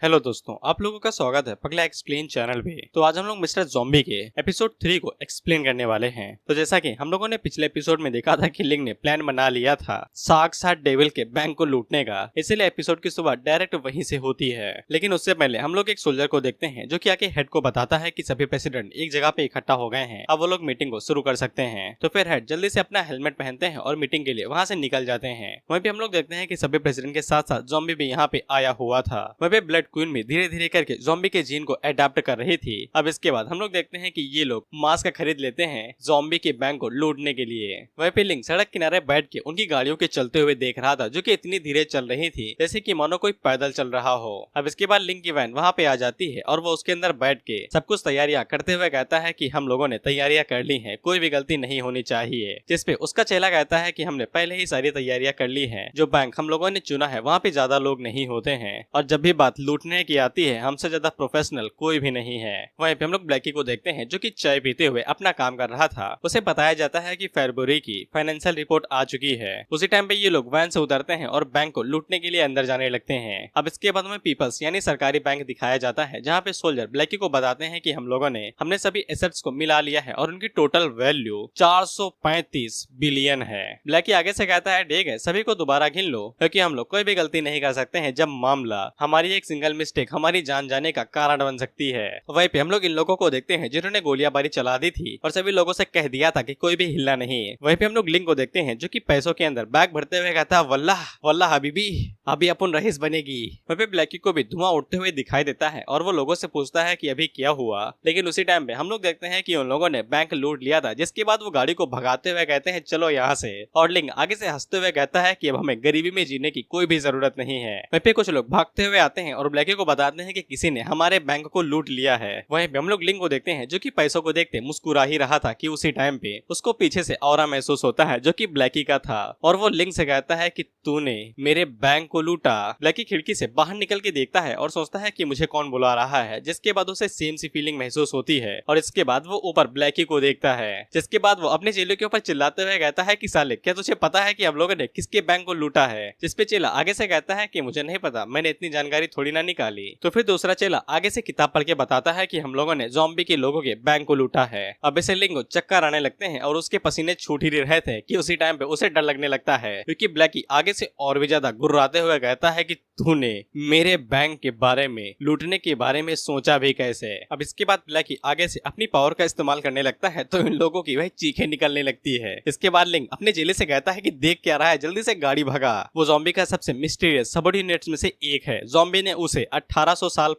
Hello दोस्तों, आप लोगों का स्वागत है पगला एक्सप्लेन चैनल पे। तो आज हम लोग मिस्टर ज़ॉम्बी के एपिसोड 3 को एक्सप्लेन करने वाले हैं। तो जैसा कि हम लोगों ने पिछले एपिसोड में देखा था कि लिंग ने प्लान बना लिया था साक्षात डेविल के बैंक को लूटने का, इसलिए एपिसोड की शुरुआत डायरेक्ट वहीं से होती है। लेकिन उससे पहले हम लोग एक सोल्जर को देखते हैं जो कि आके हेड को बताता है कि सभी प्रेसिडेंट एक जगह पे इकट्ठा हो गए हैं, अब वो लोग मीटिंग को शुरू कर सकते हैं। तो फिर हेड जल्दी से अपना हेलमेट पहनते हैं और मीटिंग के लिए वहाँ से निकल जाते हैं। वहीं पे हम लोग देखते हैं कि सभी प्रेसिडेंट के साथ साथ ज़ॉम्बी भी यहाँ पे आया हुआ था। वहीं पे ब्लड क्वीन भी धीरे धीरे करके ज़ॉम्बी के जीन को अडॉप्ट कर रही थी। अब इसके बाद हम लोग देखते हैं कि ये लोग मास्क खरीद लेते हैं ज़ॉम्बी के बैंक को लूटने के लिए। वहीं पे लिंक सड़क किनारे बैठ के उनकी गाड़ियों के चलते हुए देख रहा था, जो कि इतनी धीरे चल रही थी जैसे कि मानो कोई पैदल चल रहा हो। अब इसके बाद लिंक की वैन वहाँ पे आ जाती है और वो उसके अंदर बैठ के सब कुछ तैयारियां करते हुए कहता है कि हम लोगों ने तैयारियां कर ली है, कोई भी गलती नहीं होनी चाहिए। जिसपे उसका चेला कहता है कि हमने पहले ही सारी तैयारियां कर ली है, जो बैंक हम लोगों ने चुना है वहाँ पे ज्यादा लोग नहीं होते हैं और जब भी बात लूटने की आती है हमसे ज्यादा प्रोफेशनल कोई भी नहीं है। वहीं पे हम लोग ब्लैकी को देखते हैं जो कि चाय पीते हुए अपना काम कर रहा था। उसे बताया जाता है कि फरवरी की फाइनेंशियल रिपोर्ट आ चुकी है। उसी टाइम पे ये लोग वैन से उतरते हैं और बैंक को लूटने के लिए अंदर जाने लगते हैं। अब इसके बाद में पीपल्स यानी सरकारी बैंक दिखाया जाता है, जहाँ पे सोल्जर ब्लैकी को बताते हैं कि हम लोगों ने हमने सभी एसेट्स को मिला लिया है और उनकी टोटल वैल्यू 435 बिलियन है। ब्लैकी आगे से कहता है ठीक है, सभी को दोबारा गिन लो क्योंकि हम लोग कोई भी गलती नहीं कर सकते हैं जब मामला हमारी एक सिंगल मिस्टेक हमारी जान जाने का कारण बन सकती है। वहीं पे हम लोग इन लोगों को देखते हैं जिन्होंने गोलियाबारी चला दी थी और सभी लोगों से कह दिया था कि कोई भी हिलना नहीं। वहीं पे हम लोग लिंक को देखते हैं जो कि पैसों के अंदर बैग भरते हुए कहता है वल्लाह वल्लाह हबीबी, अभी अपन रईस बनेगी। वहीं पे ब्लैकी को भी धुआं उठते हुए दिखाई देता है और वो लोगों से पूछता है कि अभी क्या हुआ। लेकिन उसी टाइम पे हम लोग देखते हैं कि उन लोगों ने बैंक लूट लिया था, जिसके बाद वो गाड़ी को भगाते हुए कहते हैं चलो यहाँ से। और लिंक आगे से हंसते हुए कहता है कि अब हमें गरीबी में जीने की कोई भी जरूरत नहीं है। वहीं पे कुछ लोग भागते हुए आते हैं और ब्लैकी को बताते हैं कि किसी ने हमारे बैंक को लूट लिया है। वहीं पे हम लोग लिंक को देखते हैं जो कि पैसों को देखते मुस्कुरा ही रहा था कि उसी टाइम पे उसको पीछे से ऑरा महसूस होता है जो कि ब्लैकी का था और वो लिंक से कहता है कि तूने मेरे बैंक को लूटा। ब्लैकी खिड़की से बाहर निकल के देखता है और सोचता है कि मुझे कौन बुला रहा है, जिसके बाद उसे सेम सी फीलिंग महसूस होती है और इसके बाद वो ऊपर ब्लैकी को देखता है, जिसके बाद वो अपने चेले के ऊपर चिल्लाते हुए कहता है कि साले क्या तुझे पता है कि हम लोगों ने किसके बैंक को लूटा है। जिसपे चेला आगे से कहता है कि मुझे नहीं पता, मैंने इतनी जानकारी थोड़ी ना निकाली। तो फिर दूसरा चेला आगे से किताब पढ़ के बताता है कि हम लोगों ने ज़ॉम्बी के लोगों के बैंक को लूटा है। अब इसे लिंक को चक्कर आने लगते हैं और उसके पसीने छूट ही रहे थे कि उसी टाइम पे उसे डर लगने लगता है, क्योंकि ब्लैकी आगे से और भी ज्यादा गुर्राते हुए कहता है कि तूने मेरे बैंक के बारे में लूटने के बारे में सोचा भी कैसे। अब इसके बाद ब्लैकी आगे से अपनी पावर का इस्तेमाल करने लगता है तो इन लोगों की वह चीखें निकलने लगती है। इसके बाद लिंक अपने चेले से कहता है कि देख क्या रहा है, जल्दी से गाड़ी भगा। वो ज़ॉम्बी का सबसे मिस्टीरियस सबऑर्डिनेट्स में से एक है। ज़ॉम्बी ने उसे 800 साल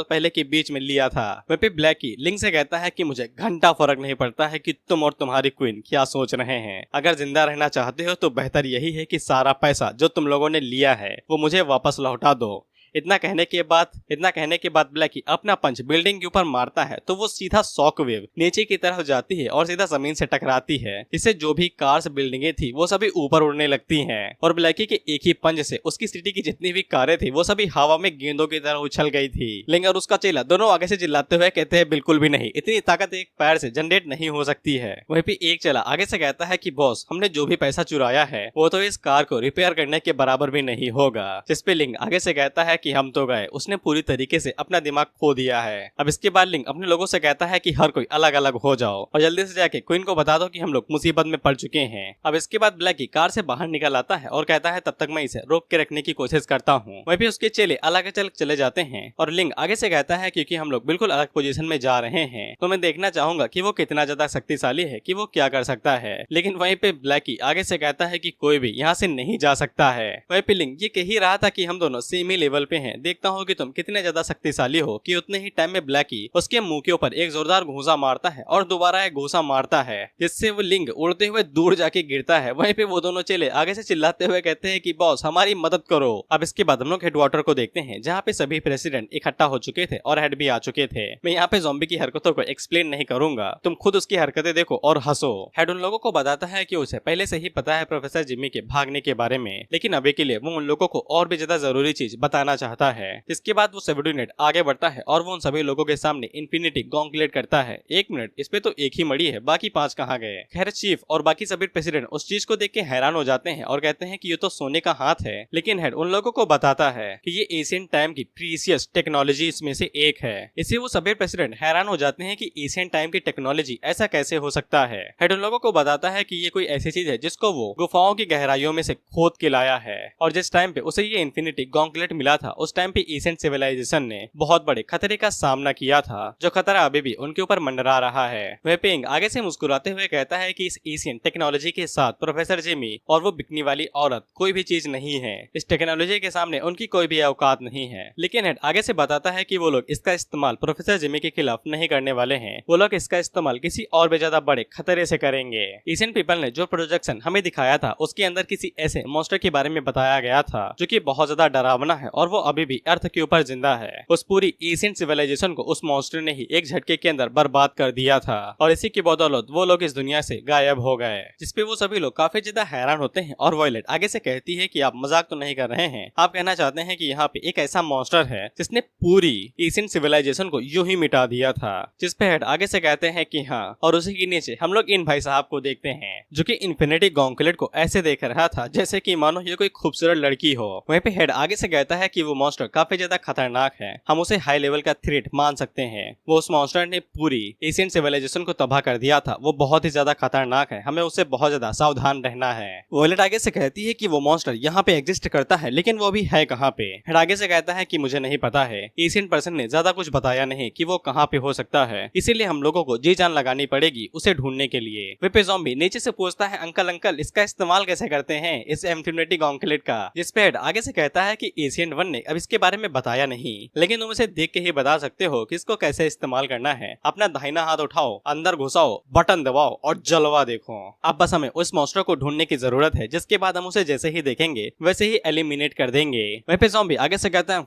पहले के बीच में लिया था। वहीं पे ब्लैकी लिंक से कहता है कि मुझे घंटा फर्क नहीं पड़ता है कि तुम और तुम्हारी क्वीन क्या सोच रहे हैं। अगर जिंदा रहना चाहते हो तो बेहतर यही है कि सारा पैसा जो तुम लोगों ने लिया है वो मुझे वापस लौटा दो। इतना कहने के बाद ब्लैकी अपना पंच बिल्डिंग के ऊपर मारता है तो वो सीधा शॉक वेव नीचे की तरफ जाती है और सीधा जमीन से टकराती है। इससे जो भी कार्स बिल्डिंगें थी वो सभी ऊपर उड़ने लगती हैं और ब्लैकी के एक ही पंच से उसकी सिटी की जितनी भी कारें थी वो सभी हवा में गेंदों की तरह उछल गई थी। लिंग और उसका चेला दोनों आगे से चिल्लाते हुए कहते हैं बिल्कुल भी नहीं, इतनी ताकत एक पैर से जनरेट नहीं हो सकती है। वहीं पे एक चेला आगे से कहता है कि बॉस, हमने जो भी पैसा चुराया है वो तो इस कार को रिपेयर करने के बराबर भी नहीं होगा। जिसपे लिंग आगे से कहता है कि हम तो गए, उसने पूरी तरीके से अपना दिमाग खो दिया है। अब इसके बाद लिंक अपने लोगों से कहता है कि हर कोई अलग अलग हो जाओ और जल्दी से जाके क्वीन को बता दो कि हम लोग मुसीबत में पड़ चुके हैं। अब इसके बाद ब्लैकी कार से बाहर निकल आता है और कहता है तब तक मैं इसे रोक के रखने की कोशिश करता हूँ। वहीं पे उसके चेले अलग अलग चले जाते हैं और लिंक आगे से कहता है क्योंकि हम लोग बिल्कुल अलग पोजीशन में जा रहे हैं तो मैं देखना चाहूंगा कि वो कितना ज्यादा शक्तिशाली है, कि वो क्या कर सकता है। लेकिन वहीं पे ब्लैकी आगे से कहता है कि कोई भी यहाँ से नहीं जा सकता है। वहीं पे लिंक ये कह ही रहा था कि हम दोनों सेम ही लेवल पे हैं, देखता हूँ कि तुम कितने ज्यादा शक्तिशाली हो। कि उतने ही टाइम में ब्लैकी उसके मुंह के ऊपर एक जोरदार घूंसा मारता है और दोबारा एक घूंसा मारता है, जिससे वो लिंक उड़ते हुए दूर जाके गिरता है। वहीं पे वो दोनों चेले आगे से चिल्लाते हुए कहते हैं कि बॉस हमारी मदद करो। अब इसके बाद हम लोग हेडक्वार्टर को देखते हैं जहाँ पे सभी प्रेसिडेंट इकट्ठा हो चुके थे और हेड भी आ चुके थे। मैं यहाँ पे ज़ॉम्बी की हरकतों को एक्सप्लेन नहीं करूंगा, तुम खुद उसकी हरकतें देखो और हंसो। हेड उन लोगों को बताता है कि उसे पहले से ही पता है प्रोफेसर जिमी के भागने के बारे में, लेकिन अभी के लिए वो उन लोगों को और भी ज्यादा जरूरी चीज बताना करना चाहता है। इसके बाद वो सबॉर्डिनेट आगे बढ़ता है और वो उन सभी लोगों के सामने इन्फिनिटी गॉन्गलेट करता है। 1 मिनट, इस पे तो एक ही मड़ी है, बाकी 5 कहाँ गए? खैर चीफ और बाकी सभी प्रेसिडेंट उस चीज को देख के हैरान हो जाते हैं और कहते हैं कि ये तो सोने का हाथ है, लेकिन हेड उन लोगों को बताता है कि ये एशियन टाइम की प्रीसियस टेक्नोलॉजी इसमें से एक है। इसे वो सभी प्रेसिडेंट हैरान हो जाते हैं कि एशियन टाइम की टेक्नोलॉजी ऐसा कैसे हो सकता है। हेड उन लोगों को बताता है कि ये कोई ऐसी चीज है जिसको वो गुफाओं की गहराइयों में से खोद के लाया है, और जिस टाइम पे उसे ये इन्फिनिटी गॉन्गलेट मिला था उस टाइम पे एशियन सिविलाइजेशन ने बहुत बड़े खतरे का सामना किया था, जो खतरा अभी भी उनके ऊपर मंडरा रहा है। वह पिंग आगे से मुस्कुराते हुए कहता है कि इस एशियन टेक्नोलॉजी के साथ प्रोफेसर जिमी और वो बिकनी वाली औरत कोई भी चीज नहीं है। इस टेक्नोलॉजी के सामने उनकी कोई भी औकात नहीं है। लेकिन हेड आगे से बताता है कि वो लोग इसका इस्तेमाल प्रोफेसर जिमी के खिलाफ नहीं करने वाले हैं, वो लोग इसका इस्तेमाल किसी और भी ज्यादा बड़े खतरे से करेंगे। एशियन पीपल ने जो प्रोजेक्शन हमें दिखाया था उसके अंदर किसी ऐसे मॉन्स्टर के बारे में बताया गया था जो कि बहुत ज्यादा डरावना है और वो अभी भी अर्थ के ऊपर जिंदा है। उस पूरी एशियन सिविलाइजेशन को उस मॉन्स्टर ने ही एक झटके के अंदर बर्बाद कर दिया था और इसी की बदौलत वो लोग इस दुनिया से गायब हो गए, जिसपे वो सभी लोग काफी ज्यादा हैरान होते हैं। और वॉयलेट आगे से कहती है कि आप मजाक तो नहीं कर रहे हैं, आप कहना चाहते हैं कि यहाँ पे एक ऐसा मॉन्स्टर है जिसने पूरी एशियन सिविलाइजेशन को यूं ही मिटा दिया था। जिसपे हेड आगे से कहते हैं कि हाँ, और उसी के नीचे हम लोग इन भाई साहब को देखते हैं जो कि इन्फिनिटी गॉन्गलेट को ऐसे देख रहा था जैसे कि मानो ये कोई खूबसूरत लड़की हो। वहीं पे हेड आगे से कहता है कि वो मॉन्स्टर काफी ज्यादा खतरनाक है, हम उसे हाई लेवल का थ्रेट मान सकते हैं। वो उस मॉन्स्टर ने पूरी एशियन सिविलाइजेशन को तबाह कर दिया था, वो बहुत ही ज्यादा खतरनाक है, हमें उससे बहुत ज्यादा सावधान रहना है। वॉयलेट आगे से कहती है कि वो मॉन्स्टर यहाँ पे एग्जिस्ट करता है, लेकिन वो अभी है कहाँ पे? हेड आगे से कहता है कि मुझे नहीं पता है, एशियन पर्सन ने ज्यादा कुछ बताया नहीं कि वो कहाँ पे हो सकता है, इसीलिए हम लोगों को जी जान लगानी पड़ेगी उसे ढूंढने के लिए। वे ज़ॉम्बी नीचे से पूछता है, अंकल अंकल इसका इस्तेमाल कैसे करते हैं इस इन्फिनिटी गॉन्गलेट का? जिसपे हेड आगे से कहता है कि एशियन वन ने अब इसके बारे में बताया नहीं, लेकिन तुम इसे देख के ही बता सकते हो कि इसको कैसे इस्तेमाल करना है। अपना दाहिना हाथ उठाओ, अंदर घुसाओ, बटन दबाओ और जलवा देखो। अब बस हमें उस मॉन्स्टर को ढूंढने की जरूरत है, जिसके बाद हम उसे जैसे ही देखेंगे वैसे ही एलिमिनेट कर देंगे। वहीं पे ज़ॉम्बी आगे से कहता है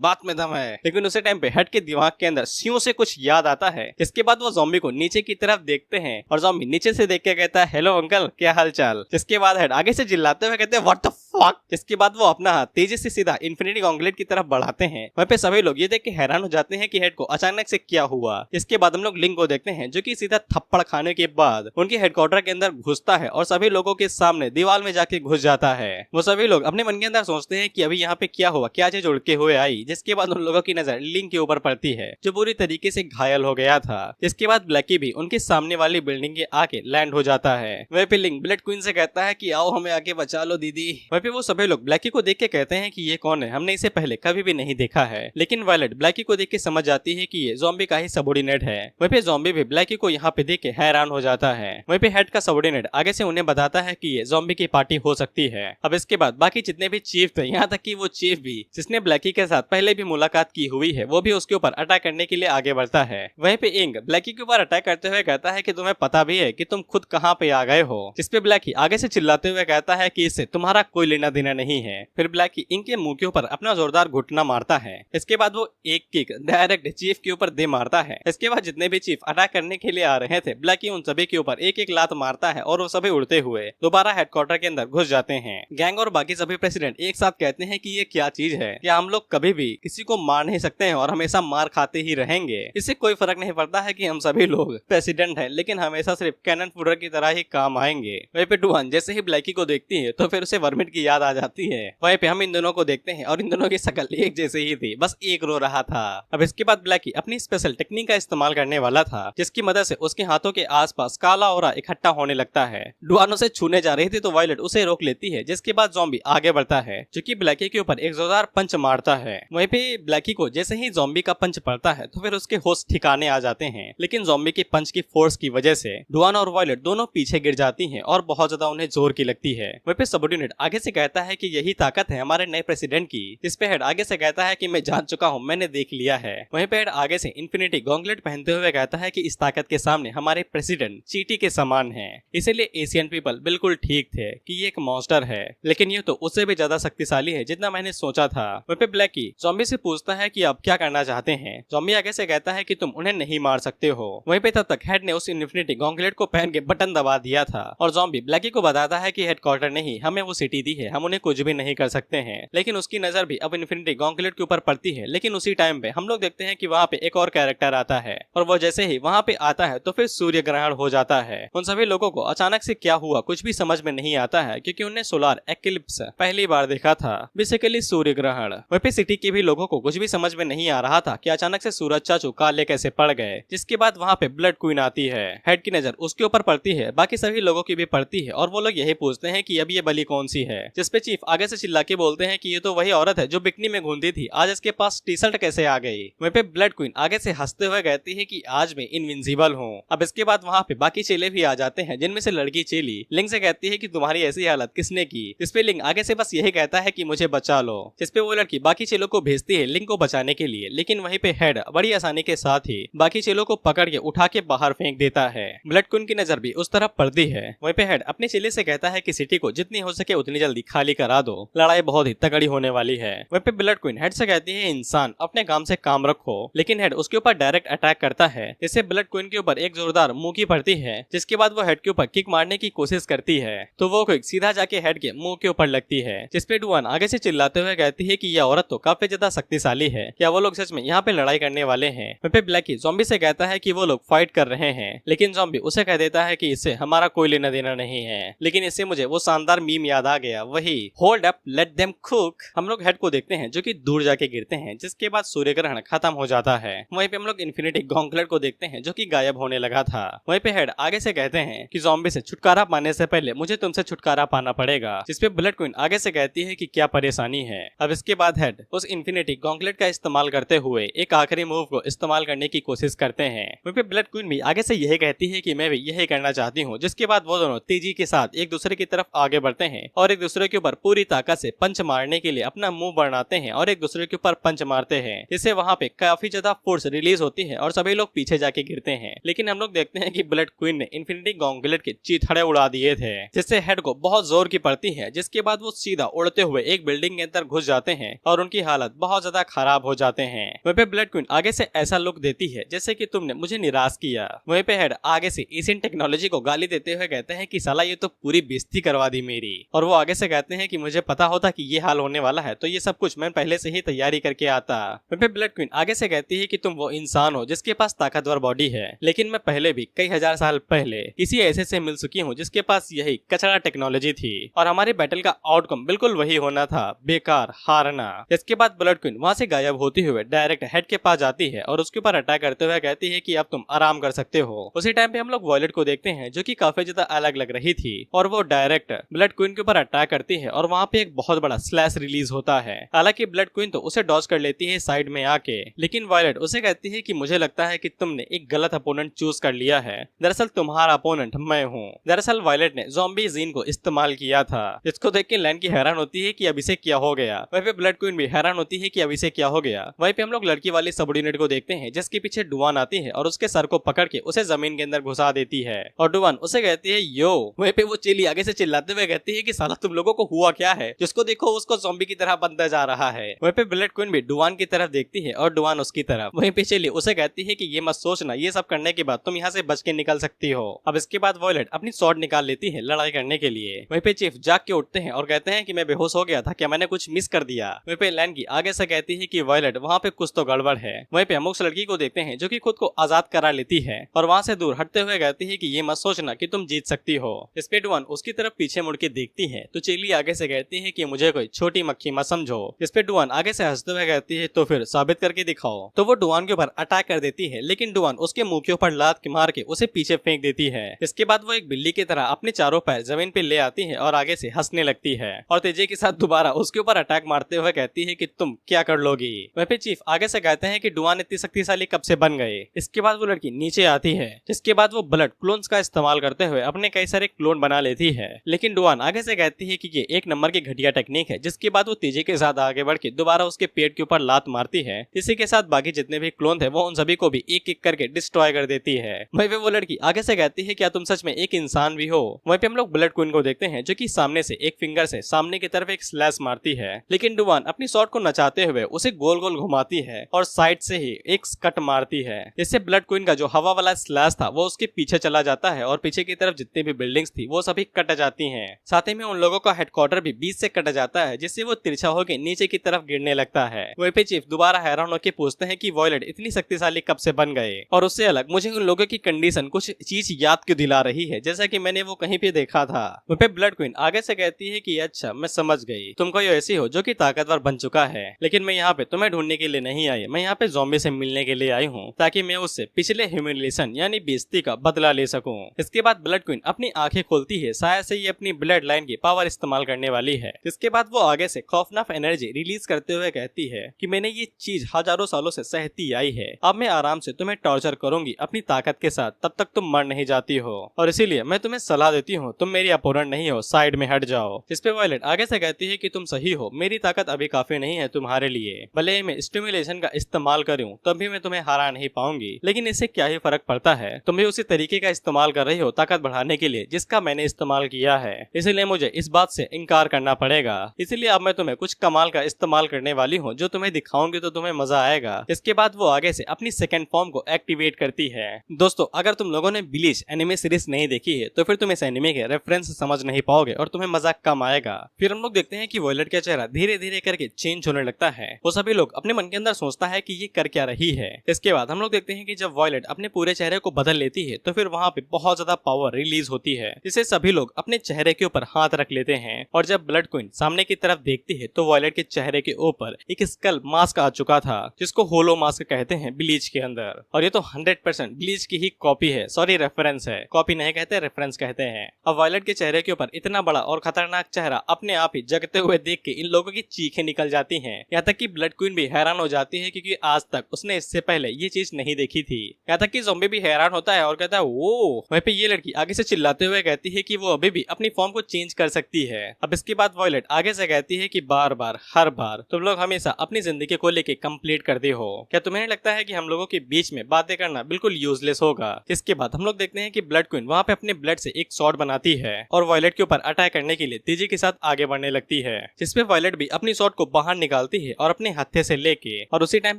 बात में दम है, लेकिन उसी टाइम पे हेड के दिमाग के अंदर सियों से कुछ याद आता है। इसके बाद वो ज़ॉम्बी को नीचे की तरफ देखते हैं और ज़ॉम्बी नीचे से देख के कहता है, हेलो अंकल क्या हाल चाल? जिसके बाद हेड आगे से चिल्लाते हुए कहते हैं, व्हाट द फक? जिसके बाद वो अपना हाथ तेजी से सीधा इन्फिनिटी गॉन्गलेट की तरफ बढ़ाते हैं। वहीं पे सभी लोग ये देख के हैरान हो जाते हैं कि हेड को अचानक से क्या हुआ। इसके बाद हम लोग लिंक को देखते हैं जो कि सीधा थप्पड़ खाने के बाद उनके हेडक्वार्टर के अंदर घुसता है और सभी लोगों के सामने दीवार में जाके घुस जाता है। वो सभी लोग अपने मन के अंदर सोचते हैं कि अभी यहाँ पे क्या हुआ, क्या चीज उड़के हुए आई। जिसके बाद उन लोगों की नजर लिंक के ऊपर पड़ती है जो पूरी तरीके से घायल हो गया था। इसके बाद ब्लैकी भी उनके सामने वाली बिल्डिंग के आके लैंड हो जाता है। वहीं पे लिंक ब्लड क्वीन से कहता है कि आओ हमें आके बचा लो दीदी। वहीं पे वो सभी लोग ब्लैकी को देख के कहते हैं कि ये कौन है, हमने इसे पहले कभी भी नहीं देखा है। लेकिन वायलेट ब्लैकी को देख के समझ जाती है कि ये ज़ॉम्बी का ही सबॉर्डिनेट है। वहीं पे ज़ॉम्बी भी ब्लैकी को यहाँ पे देख के हैरान हो जाता है। वहीं पे हेड का सबॉर्डिनेट आगे से उन्हें बताता है कि ये ज़ॉम्बी की पार्टी हो सकती है। अब इसके बाद बाकी जितने भी चीफ थे, यहाँ तक कि वो चीफ भी जिसने ब्लैकी के साथ पहले भी मुलाकात की हुई है, वो भी उसके ऊपर अटैक करने के लिए आगे बढ़ता है। वहीं पे इंग ब्लैकी के ऊपर अटैक करते हुए कहता है कि तुम्हें पता भी है कि तुम खुद कहाँ पे आ गए हो। जिसपे ब्लैकी आगे से चिल्लाते हुए कहता है कि इससे तुम्हारा कोई लेना देना नहीं है। फिर ब्लैकी इंग के मुंह के ऊपर अपना जोरदार घुटना मारता है। इसके बाद वो एक किक डायरेक्ट चीफ के ऊपर दे मारता है। इसके बाद जितने भी चीफ अटैक करने के लिए आ रहे थे, ब्लैकी उन सभी के ऊपर एक एक लात मारता है और वो सभी उड़ते हुए दोबारा हेडक्वार्टर के अंदर घुस जाते हैं। गैंग और बाकी सभी प्रेसिडेंट एक साथ कहते हैं कि ये क्या चीज है, क्या हम लोग कभी भी किसी को मार नहीं सकते हैं और हमेशा मार खाते ही रहेंगे? इससे कोई फर्क नहीं पड़ता है कि हम सभी लोग प्रेसिडेंट हैं, लेकिन हमेशा सिर्फ कैनन फूडर की तरह ही काम आएंगे। वहीं पे डुआन जैसे ही ब्लैकी को देखती है तो फिर उसे वर्मिट की याद आ जाती है। वहीं पे हम इन दोनों को देखते हैं और इन दोनों की शक्ल एक जैसे ही थी, बस एक रो रहा था। अब इसके बाद ब्लैकी अपनी स्पेशल टेक्निक का इस्तेमाल करने वाला था, जिसकी मदद से उसके हाथों के आसपास काला ऑरा इकट्ठा होने लगता है। डुआन उसे छूने जा रही थी तो वायलेट उसे रोक लेती है। जिसके बाद ज़ॉम्बी आगे बढ़ता है जो कि ब्लैकी के ऊपर एक जोरदार पंच मारता है। वहीं पे ब्लैकी को जैसे ही ज़ॉम्बी का पंच पड़ता है तो फिर उसके होश ठिकाने आ जाते हैं, लेकिन ज़ॉम्बी के पंच की फोर्स की वजह से डुआन और वायलेट दोनों पीछे गिर जाती हैं और बहुत ज्यादा उन्हें जोर की लगती है। वहीं पे सबऑर्डिनेट आगे से कहता है कि यही ताकत है हमारे नए प्रेसिडेंट की। इस पे हेड आगे से कहता है कि मैं जान चुका हूँ, मैंने देख लिया है। वहीं पे हेड आगे से इन्फिनिटी गॉन्गलेट पहनते हुए कहता है कि इस ताकत के सामने हमारे प्रेसिडेंट चींटी के समान है। इसीलिए एशियन पीपल बिल्कुल ठीक थे कि ये एक मॉन्स्टर है, लेकिन ये तो उससे भी ज्यादा शक्तिशाली है जितना मैंने सोचा था। वहीं पे ब्लैकी ज़ॉम्बी से पूछता है कि आप क्या करना चाहते हैं। ज़ॉम्बी आगे से कहता है कि तुम उन्हें नहीं मार सकते हो। वहीं पे तब तक हेड ने उस इन्फिनिटी गॉन्गलेट को पहन के बटन दबा दिया था और ज़ॉम्बी ब्लैकी को बताता है कि हेडक्वार्टर नहीं, हमें वो सिटी दी है, हम उन्हें कुछ भी नहीं कर सकते हैं। लेकिन उसकी नजर भी अब इन्फिनिटी गॉन्टलेट के ऊपर पड़ती है, लेकिन उसी टाइम पे हम लोग देखते हैं कि वहाँ पे एक और कैरेक्टर आता है और वो जैसे ही वहाँ पे आता है तो फिर सूर्य ग्रहण हो जाता है। उन सभी लोगों को अचानक से क्या हुआ कुछ भी समझ में नहीं आता है, क्योंकि उन्हें सोलार एक्लिप्स पहली बार देखा था, बेसिकली सूर्य ग्रहण। वहीं पे सिटी के भी लोगों को कुछ भी समझ में नहीं आ रहा था कि अचानक से सूरज चाचू काले कैसे पड़ गए। जिसके बाद वहाँ पे ब्लड क्वीन आती है, हेड की नजर उसके ऊपर पड़ती है, बाकी सभी लोगों की भी पड़ती है और वो लोग यही पूछते हैं कि अब ये बलि कौन सी है। जिसपे चीफ आगे से चिल्ला के बोलते हैं कि ये तो वही औरत है जो बिकनी में घूमती थी, आज इसके पास टी शर्ट कैसे आ गई। वहीं पे ब्लड क्वीन आगे से हंसते हुए कहती है कि आज मैं इनविंसिबल हूँ। अब इसके बाद वहाँ पे बाकी चेले भी आ जाते हैं, जिनमें से लड़की चेली लिंग से कहती है कि तुम्हारी ऐसी हालत किसने की। जिसपे लिंग आगे से बस यही कहता है कि मुझे बचा लो। जिसपे वो लड़की बाकी चेलों को भेजती है लिंग को बचाने के लिए, लेकिन वहीं पे हेड बड़ी आसानी के साथ ही बाकी चेलों को पकड़ के उठा के बाहर फेंक देता है। ब्लड क्वीन की नजर भी उस तरफ पड़ती है। वहीं पे हेड अपने चेले से कहता है कि सिटी को जितनी हो सके उतनी जल्दी खाली करा दो, लड़ाई बहुत ही तगड़ी होने वाली है। वहीं पे ब्लड क्वीन हेड से कहती है इंसान अपने काम से काम रखो, लेकिन हेड उसके ऊपर डायरेक्ट अटैक करता है, जिससे ब्लड क्वीन के ऊपर एक जोरदार मुंह की पड़ती है। जिसके बाद वो हेड के ऊपर किक मारने की कोशिश करती है तो वो किक सीधा जाके हेड के मुंह के ऊपर लगती है। जिसपे डुआन आगे से चिल्लाते हुए कहती है कि यह औरत तो काफी ज्यादा शक्तिशाली है, क्या वो लोग सच में यहाँ पे लड़ाई करने वाले हैं। वहीं पे ब्लैकी ज़ॉम्बी से कहता है कि वो लोग फाइट कर रहे हैं, लेकिन ज़ॉम्बी उसे कह देता है कि इससे हमारा कोई लेना देना नहीं है। लेकिन इससे मुझे वो शानदार मीम याद आ गया, वही hold up let them cook. हम लोग हेड को देखते हैं जो कि दूर जाके गिरते हैं, जिसके बाद सूर्य ग्रहण खत्म हो जाता है। वहीं पे हम लोग इन्फिनिटी गॉन्टलेट को देखते हैं जो कि गायब होने लगा था। वहीं पे हेड आगे से कहते हैं कि ज़ॉम्बी से छुटकारा पाने से पहले मुझे तुमसे छुटकारा पाना पड़ेगा। जिसपे ब्लड क्वीन आगे से कहती है कि क्या परेशानी है। अब इसके बाद हेड उस इन्फिनिटी गॉन्टलेट का इस्तेमाल करते हुए एक आखिरी मूव को इस्तेमाल करने की कोशिश करते हैं। वहीं पे ब्लड क्वीन भी आगे से यही कहती है कि मैं भी यही करना चाहती हूँ। जिसके बाद वो दोनों तेजी के साथ एक दूसरे की तरफ आगे बढ़ते हैं और एक दूसरे के ऊपर पूरी ताकत से पंच मारने के लिए अपना मुंह बढ़ाते हैं और एक दूसरे के ऊपर पंच मारते हैं, जिससे वहाँ पे काफी ज्यादा फोर्स रिलीज होती है और सभी लोग पीछे जाके गिरते हैं। लेकिन हम लोग देखते हैं कि ब्लड क्वीन ने इन्फिनिटी गॉन्टलेट के चीथड़े उड़ा दिए थे, जिससे हेड को बहुत जोर की पड़ती है। जिसके बाद वो सीधा उड़ते हुए एक बिल्डिंग के अंदर घुस जाते हैं और उनकी हालत बहुत ज्यादा खराब हो जाते हैं। वहीं पे ब्लड क्वीन आगे से ऐसा लुक देती है जैसे कि तुमने मुझे निराश किया। वहीं पे हेड आगे से एशियन टेक्नोलॉजी को गाली देते हुए कहते हैं कि साला ये तो पूरी बेइज्जती करवा दी मेरी। और वो आगे से कहते हैं कि मुझे पता होता कि ये हाल होने वाला है तो ये सब कुछ मैं पहले से ही तैयारी करके आता। वहीं पे ब्लड क्वीन आगे से कहती है कि तुम वो इंसान हो जिसके पास ताकतवर बॉडी है, लेकिन मैं पहले भी कई हजार साल पहले किसी ऐसे से मिल चुकी हूँ जिसके पास यही कचरा टेक्नोलॉजी थी और हमारे बैटल का आउटकम बिल्कुल वही होना था, बेकार, हारना। इसके बाद ब्लड क्वीन वहाँ से गायब होती हुए डायरेक्ट हेड के पास जाती है और उसके ऊपर अटैक करते हुए कहती है कि अब तुम आराम कर सकते हो। उसी टाइम पे हम लोग वॉयलेट को देखते हैं जो कि काफी ज्यादा अलग लग रही थी और वो डायरेक्ट ब्लड क्वीन के ऊपर अटैक करती है और वहाँ पे एक बहुत बड़ा स्लैश रिलीज होता है। हालांकि ब्लड क्वीन तो उसे डॉज कर लेती है साइड में आके, लेकिन वॉयलेट उसे कहती है कि मुझे लगता है कि तुमने एक गलत अपोनेंट चूज कर लिया है, दरअसल तुम्हारा अपोनेंट मैं हूँ। दरअसल वॉयलेट ने ज़ॉम्बी जीन को इस्तेमाल किया था। इसको देख के लैन की हैरान होती है कि अब इसे क्या हो गया। वहीं पे ब्लड क्वीन भी हैरान होती है कि अब इसे क्या हो गया। वहीं पे हम लोग लड़की वाली सबऑर्डिनेट को देखते हैं जिसके पीछे डुआन आती है और उसके सर को पकड़ के उसे जमीन के अंदर घुसा देती है और डुआन उसे कहती है यो। वहीं पे वो चेली आगे से चिल्लाते हुए कहती है कि साला तुम लोगों को हुआ क्या है, जिसको देखो उसको ज़ॉम्बी की तरह बनता जा रहा है। वहीं पे ब्लड क्वीन भी डुआन की तरफ देखती है और डुआन उसकी तरफ। वहीं पे चेली उसे कहती है कि ये मत सोचना, ये सब करने के बाद तुम यहाँ से बच के निकल सकती हो। अब इसके बाद वॉयलेट अपनी स्वॉर्ड निकाल लेती है लड़ाई करने के लिए। वहीं पे चीफ जाग के उठते हैं और कहते हैं कि मैं बेहोश हो गया था, क्या मैंने कुछ मिस कर दिया। वहीं पे लैन की आगे से कहती है कि वॉयलेट वहाँ पे कुछ तो गड़बड़ है। वहीं पे हम उस लड़की को देखते हैं जो कि खुद को आजाद करा लेती है और वहाँ से दूर हटते हुए कहती है कि ये मत सोचना कि तुम जीत सकती हो। इस पे डुआन उसकी तरफ पीछे मुड़ के देखती है तो चेली आगे से कहती है कि मुझे कोई छोटी मक्खी मत समझो। इस पे डुआन आगे से हंसते हुए कहती है तो फिर साबित करके दिखाओ। तो वो डुआन के ऊपर अटैक कर देती है, लेकिन डुआन उसके मुंह के ऊपर लात मार के उसे पीछे फेंक देती है। इसके बाद वो एक बिल्ली की तरह अपने चारों पैर जमीन पे ले आती है और आगे से हंसने लगती है और तेजी के साथ दोबारा उसके ऊपर अटैक मारते हुए कहती है कि तुम क्या कर लोगी। वहीं पे चीफ आगे से कहते हैं कि डुआन इतनी शक्तिशाली कब से बन गए। इसके बाद वो लड़की नीचे आती है, जिसके बाद वो ब्लड क्लोन्स का इस्तेमाल करते हुए अपने कई सारे क्लोन बना लेती है। लेकिन डुआन आगे से कहती है कि ये एक नंबर की घटिया टेक्निक है। जिसके बाद वो तेजी के साथ आगे बढ़ के दोबारा उसके पेट के ऊपर लात मारती है। इसी के साथ बाकी जितने भी क्लोन थे वो उन सभी को भी एक एक करके डिस्ट्रॉय कर देती है। वहीं पे वो लड़की आगे से कहती है क्या तुम सच में एक इंसान भी हो। वहीं पे हम लोग ब्लड क्वीन को देखते हैं जो कि सामने से एक फिंगर से सामने की तरफ एक स्लैश मारती है, लेकिन डुआन अपनी शॉट को नचाते हुए उसे गोल गोल घुमाती है और साइड से ही एक कट मारती है। इससे ब्लड क्वीन का जो हवा वाला स्लैश था वो उसके पीछे चला जाता है और पीछे की तरफ जितनी भी बिल्डिंग्स थी वो सभी कट जाती हैं। साथ ही में उन लोगों का हेडक्वार्टर भी बीच से कट जाता है, जिससे वो तिरछा होकर नीचे की तरफ गिरने लगता है। वहीं पे चीफ दोबारा हैरान होकर पूछते हैं कि वॉयलेट इतनी शक्तिशाली कब से बन गए, और उससे अलग मुझे उन लोगों की कंडीशन कुछ चीज याद क्यों दिला रही है जैसा कि मैंने वो कहीं पे देखा था। वहीं पे ब्लड क्वीन आगे से कहती है कि अच्छा मैं समझ गई, तुम कोई ऐसी हो जो कि ताकतवर बन चुका है, लेकिन मैं यहाँ पे तुम्हें ढूंढने के लिए नहीं आई, मैं यहाँ पे ज़ॉम्बी से मिलने के लिए आई हूँ ताकि मैं उससे पिछले ह्यूमिलिएशन यानी बेइज्जती का बदला ले सकूं। इसके बाद ब्लड क्वीन अपनी आंखें खोलती है, शायद से ये अपनी ब्लड लाइन की पावर इस्तेमाल करने वाली है। इसके बाद वो आगे से खौफनाक एनर्जी रिलीज करते हुए कहती है कि मैंने ये चीज हजारों सालों से सहती आई है, अब मैं आराम से तुम्हें टॉर्चर करूंगी अपनी ताकत के साथ, तब तक तुम मर नहीं जाती हो, और इसीलिए मैं तुम्हें सलाह देती हूँ तुम मेरी अपोनेंट नहीं हो, साइड में हट जाओ। इस पे वॉयलेट आगे से कहती है कि तुम सही हो, मेरी ताकत अभी काफी नहीं है तुम्हारे लिए, भले ही मैं स्टिमुलेशन का इस्तेमाल करूं तब भी मैं तुम्हें हरा नहीं पाऊंगी, लेकिन इससे क्या ही फर्क पड़ता है, तुम भी उसी तरीके का इस्तेमाल कर रही हो ताकत बढ़ाने के लिए जिसका मैंने इस्तेमाल किया है, इसलिए मुझे इस बात से इनकार करना पड़ेगा। इसलिए अब मैं तुम्हें कुछ कमाल का इस्तेमाल करने वाली हूँ जो तुम्हें दिखाऊंगी तो तुम्हें मजा आएगा। इसके बाद वो आगे से अपनी सेकंड फॉर्म को एक्टिवेट करती है। दोस्तों अगर तुम लोगों ने ब्लीच एनिमे सीरीज नहीं देखी है तो फिर तुम इस एनिमे के रेफरेंस समझ नहीं पाओगे और तुम्हें मजाक कम आएगा। फिर हम लोग देखते हैं कि वॉयलेट का चेहरा धीरे धीरे करके चेंज होने लगता है। वो सभी लोग अपने मन के अंदर सोचता है कि ये कर क्या रही है। इसके बाद हम लोग देखते हैं कि जब वॉयलेट अपने पूरे चेहरे को बदल लेती है तो फिर वहाँ पे बहुत ज्यादा पावर रिलीज होती है, जिसे सभी लोग अपने चेहरे के ऊपर हाथ रख लेते हैं। और जब ब्लड क्वीन सामने की तरफ देखती है तो वॉयलेट के चेहरे के ऊपर एक स्कल मास्क आ चुका था जिसको होलो मास्क कहते हैं ब्लीच के अंदर, और ये तो 100% ब्लीच की ही कॉपी है, सॉरी रेफरेंस है, कॉपी नहीं कहते रेफरेंस कहते हैं। अब वॉयलेट के चेहरे के ऊपर इतना बड़ा और खतरनाक चेहरा अपने आप ही जगते हुए देख के इन लोगों की चीखें निकल जाती हैं। यहाँ तक कि ब्लड क्वीन भी हैरान हो जाती है क्योंकि आज तक उसने इससे पहले ये चीज नहीं देखी थी। यहाँ तक कि ज़ॉम्बी भी हैरान होता है और कहता है वो। वहीं पे ये लड़की आगे से चिल्लाते हुए कहती है कि वो अभी भी अपनी फॉर्म को चेंज कर सकती है। अब इसके बाद वॉयलेट आगे से कहती है कि बार बार हर बार तुम लोग हमेशा अपनी जिंदगी को लेके कंप्लीट करते हो, क्या तुम्हें नहीं लगता है कि हम लोगों के बीच में बातें करना बिल्कुल यूजलेस होगा। इसके बाद हम लोग देखते हैं कि ब्लड क्वीन वहाँ पे अपने ब्लड से एक शॉट बनाती है और वॉयलेट के ऊपर अटैक करने के लिए तेजी के साथ आगे बढ़ने लगती है, जिसपे वॉयलेट भी अपनी शॉट को बाहर निकालती है और अपने हत्थे से लेके, और उसी टाइम